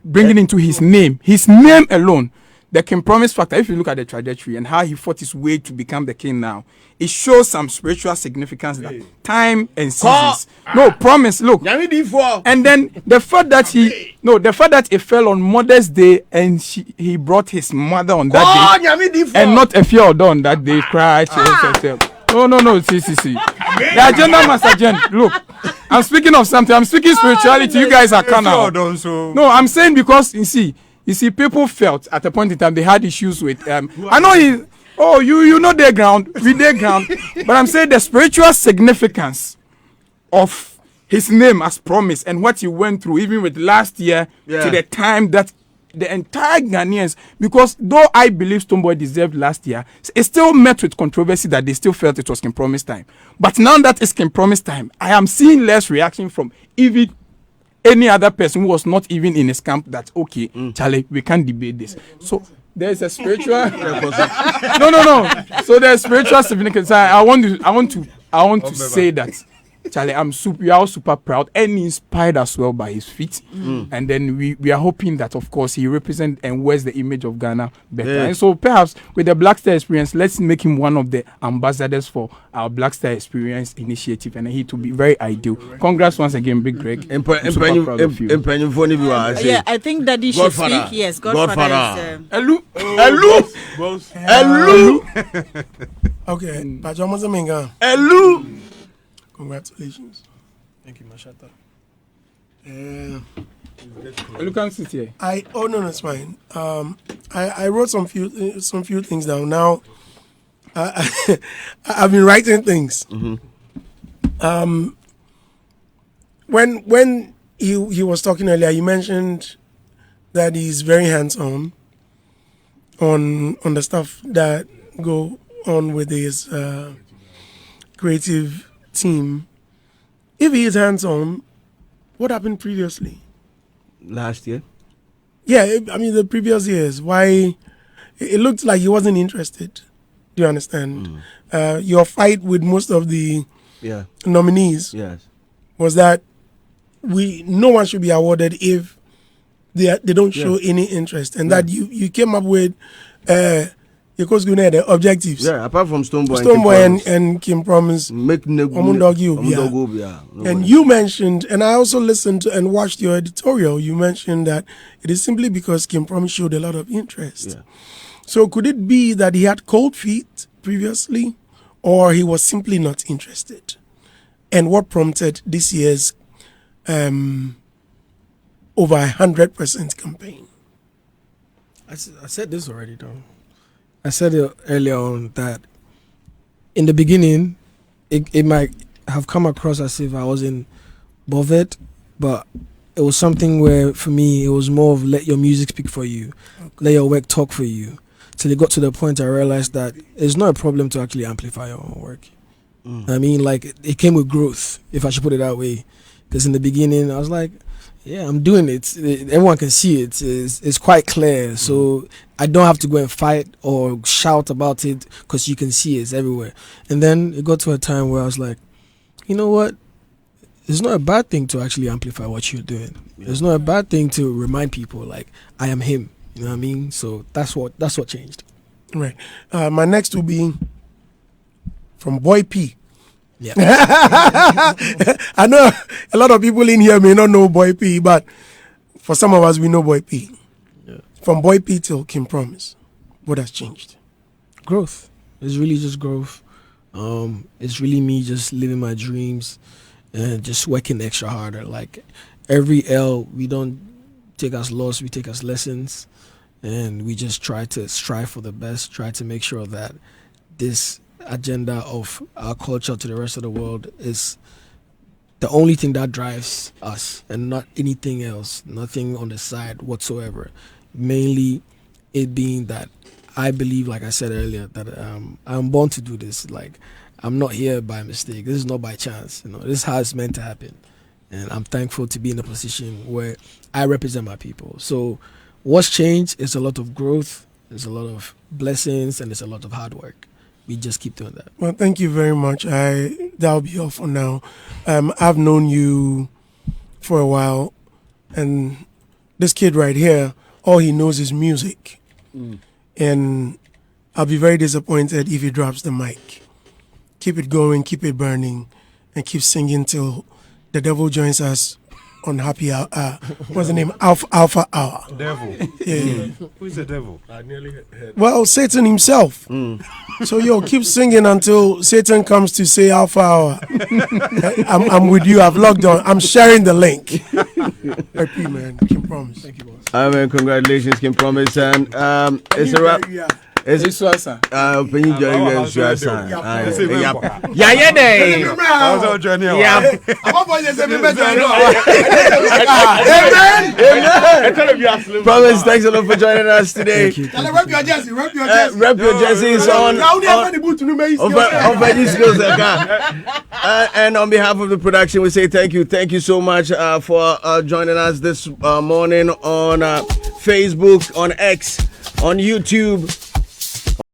bringing into his name alone. the King Promise factor, if you look at the trajectory and how he fought his way to become the king now, it shows some spiritual significance that time and seasons. No, promise, look. And then the fact that it fell on Mother's Day and he brought his mother on that day and not a fear on that day, cry. No, see. The agenda must agenda. Look, I'm speaking of something. I'm speaking spirituality. You guys are carnal. No, I'm saying because you see, people felt at a point in time they had issues with. I know you know their ground, but I'm saying the spiritual significance of his name as promised and what he went through, even with last year to the time that the entire Ghanaians, because though I believe Stonebwoy deserved last year, it still met with controversy that they still felt it was King Promise time. But now that it's King Promise time, I am seeing less reaction from even any other person who was not even in his camp that, okay, Charlie, we can't debate this. So there's a spiritual no. So there's spiritual significance. I want to say that Charlie, we are all super proud and inspired as well by his feat. And then we are hoping that, of course, he represents and wears the image of Ghana better. And so perhaps with the Black Star Experience, let's make him one of the ambassadors for our Black Star Experience initiative, and he to be very ideal. Congrats once again, Big Greg. I'm super proud of you. Yeah, I think Daddy should speak. Yes, Godfather. Elu. Okay, Pajamas Elu. Congratulations. Thank you, Mashata. You can sit here. No, it's fine. I wrote some few things down. Now, I've been writing things. When he was talking earlier, you mentioned that he's very hands-on on the stuff that go on with his creative team. If he is hands-on, what happened previously? Last year? Yeah, I mean the previous years. Why? It looked like he wasn't interested. Do you understand? Your fight with most of the nominees was that no one should be awarded if they don't show any interest, and that you came up with the objectives. Yeah, apart from Stonebwoy and King Promise, make and you mentioned, and I also listened to and watched your editorial. You mentioned that it is simply because King Promise showed a lot of interest. Yeah. So could it be that he had cold feet previously, or he was simply not interested? And what prompted this year's over 100% campaign? I said this already, though. I said it earlier on that in the beginning, it might have come across as if I wasn't bothered, but it was something where, for me, it was more of let your music speak for you, let your work talk for you. Till it got to the point I realized that it's not a problem to actually amplify your own work. I mean, like, it came with growth, if I should put it that way. Because in the beginning, I was like, yeah, I'm doing it. Everyone can see it. It's quite clear. So I don't have to go and fight or shout about it because you can see it's everywhere. And then it got to a time where I was like, you know what? It's not a bad thing to actually amplify what you're doing. It's not a bad thing to remind people, like, I am him. You know what I mean? So that's what changed. Right. My next will be from Boy P. Yeah. I know a lot of people in here may not know Boy P, but for some of us, we know Boy P. Yeah. From Boy P till King Promise, what has changed? Growth. It's really just growth. It's really me just living my dreams and just working extra harder. Like, every L, we don't take as loss, we take as lessons, and we just try to strive for the best, try to make sure that this agenda of our culture to the rest of the world is the only thing that drives us and not anything else, nothing on the side whatsoever. Mainly it being that I believe, like I said earlier, that I'm born to do this. Like, I'm not here by mistake. This is not by chance. You know, this is how it's meant to happen. And I'm thankful to be in a position where I represent my people. So what's changed is a lot of growth, there's a lot of blessings, and there's a lot of hard work. We just keep doing that. Well, thank you very much. That'll be all for now. I've known you for a while, and this kid right here, all he knows is music. And I'll be very disappointed if he drops the mic. Keep it going, keep it burning, and keep singing till the devil joins us on Happy Hour. What's the name? Alpha Hour. Devil. Yeah. Who is the devil? I nearly heard. Well, Satan himself. So keep singing until Satan comes to say Alpha Hour. I'm with you. I've logged on. I'm sharing the link. Happy man. Can promise. Thank you, boss. I mean, congratulations, can promise, and it's a wrap. It's Swasa. Penny Joy Swasa. Yeah, Yeah, day. I was on journey. Yeah. Amen. Promise, thanks a lot for joining us today. Rep your jersey. Rep your jerseys on and on behalf of the production, we say thank you. Thank you so much for joining us this morning on Facebook, on X, on YouTube.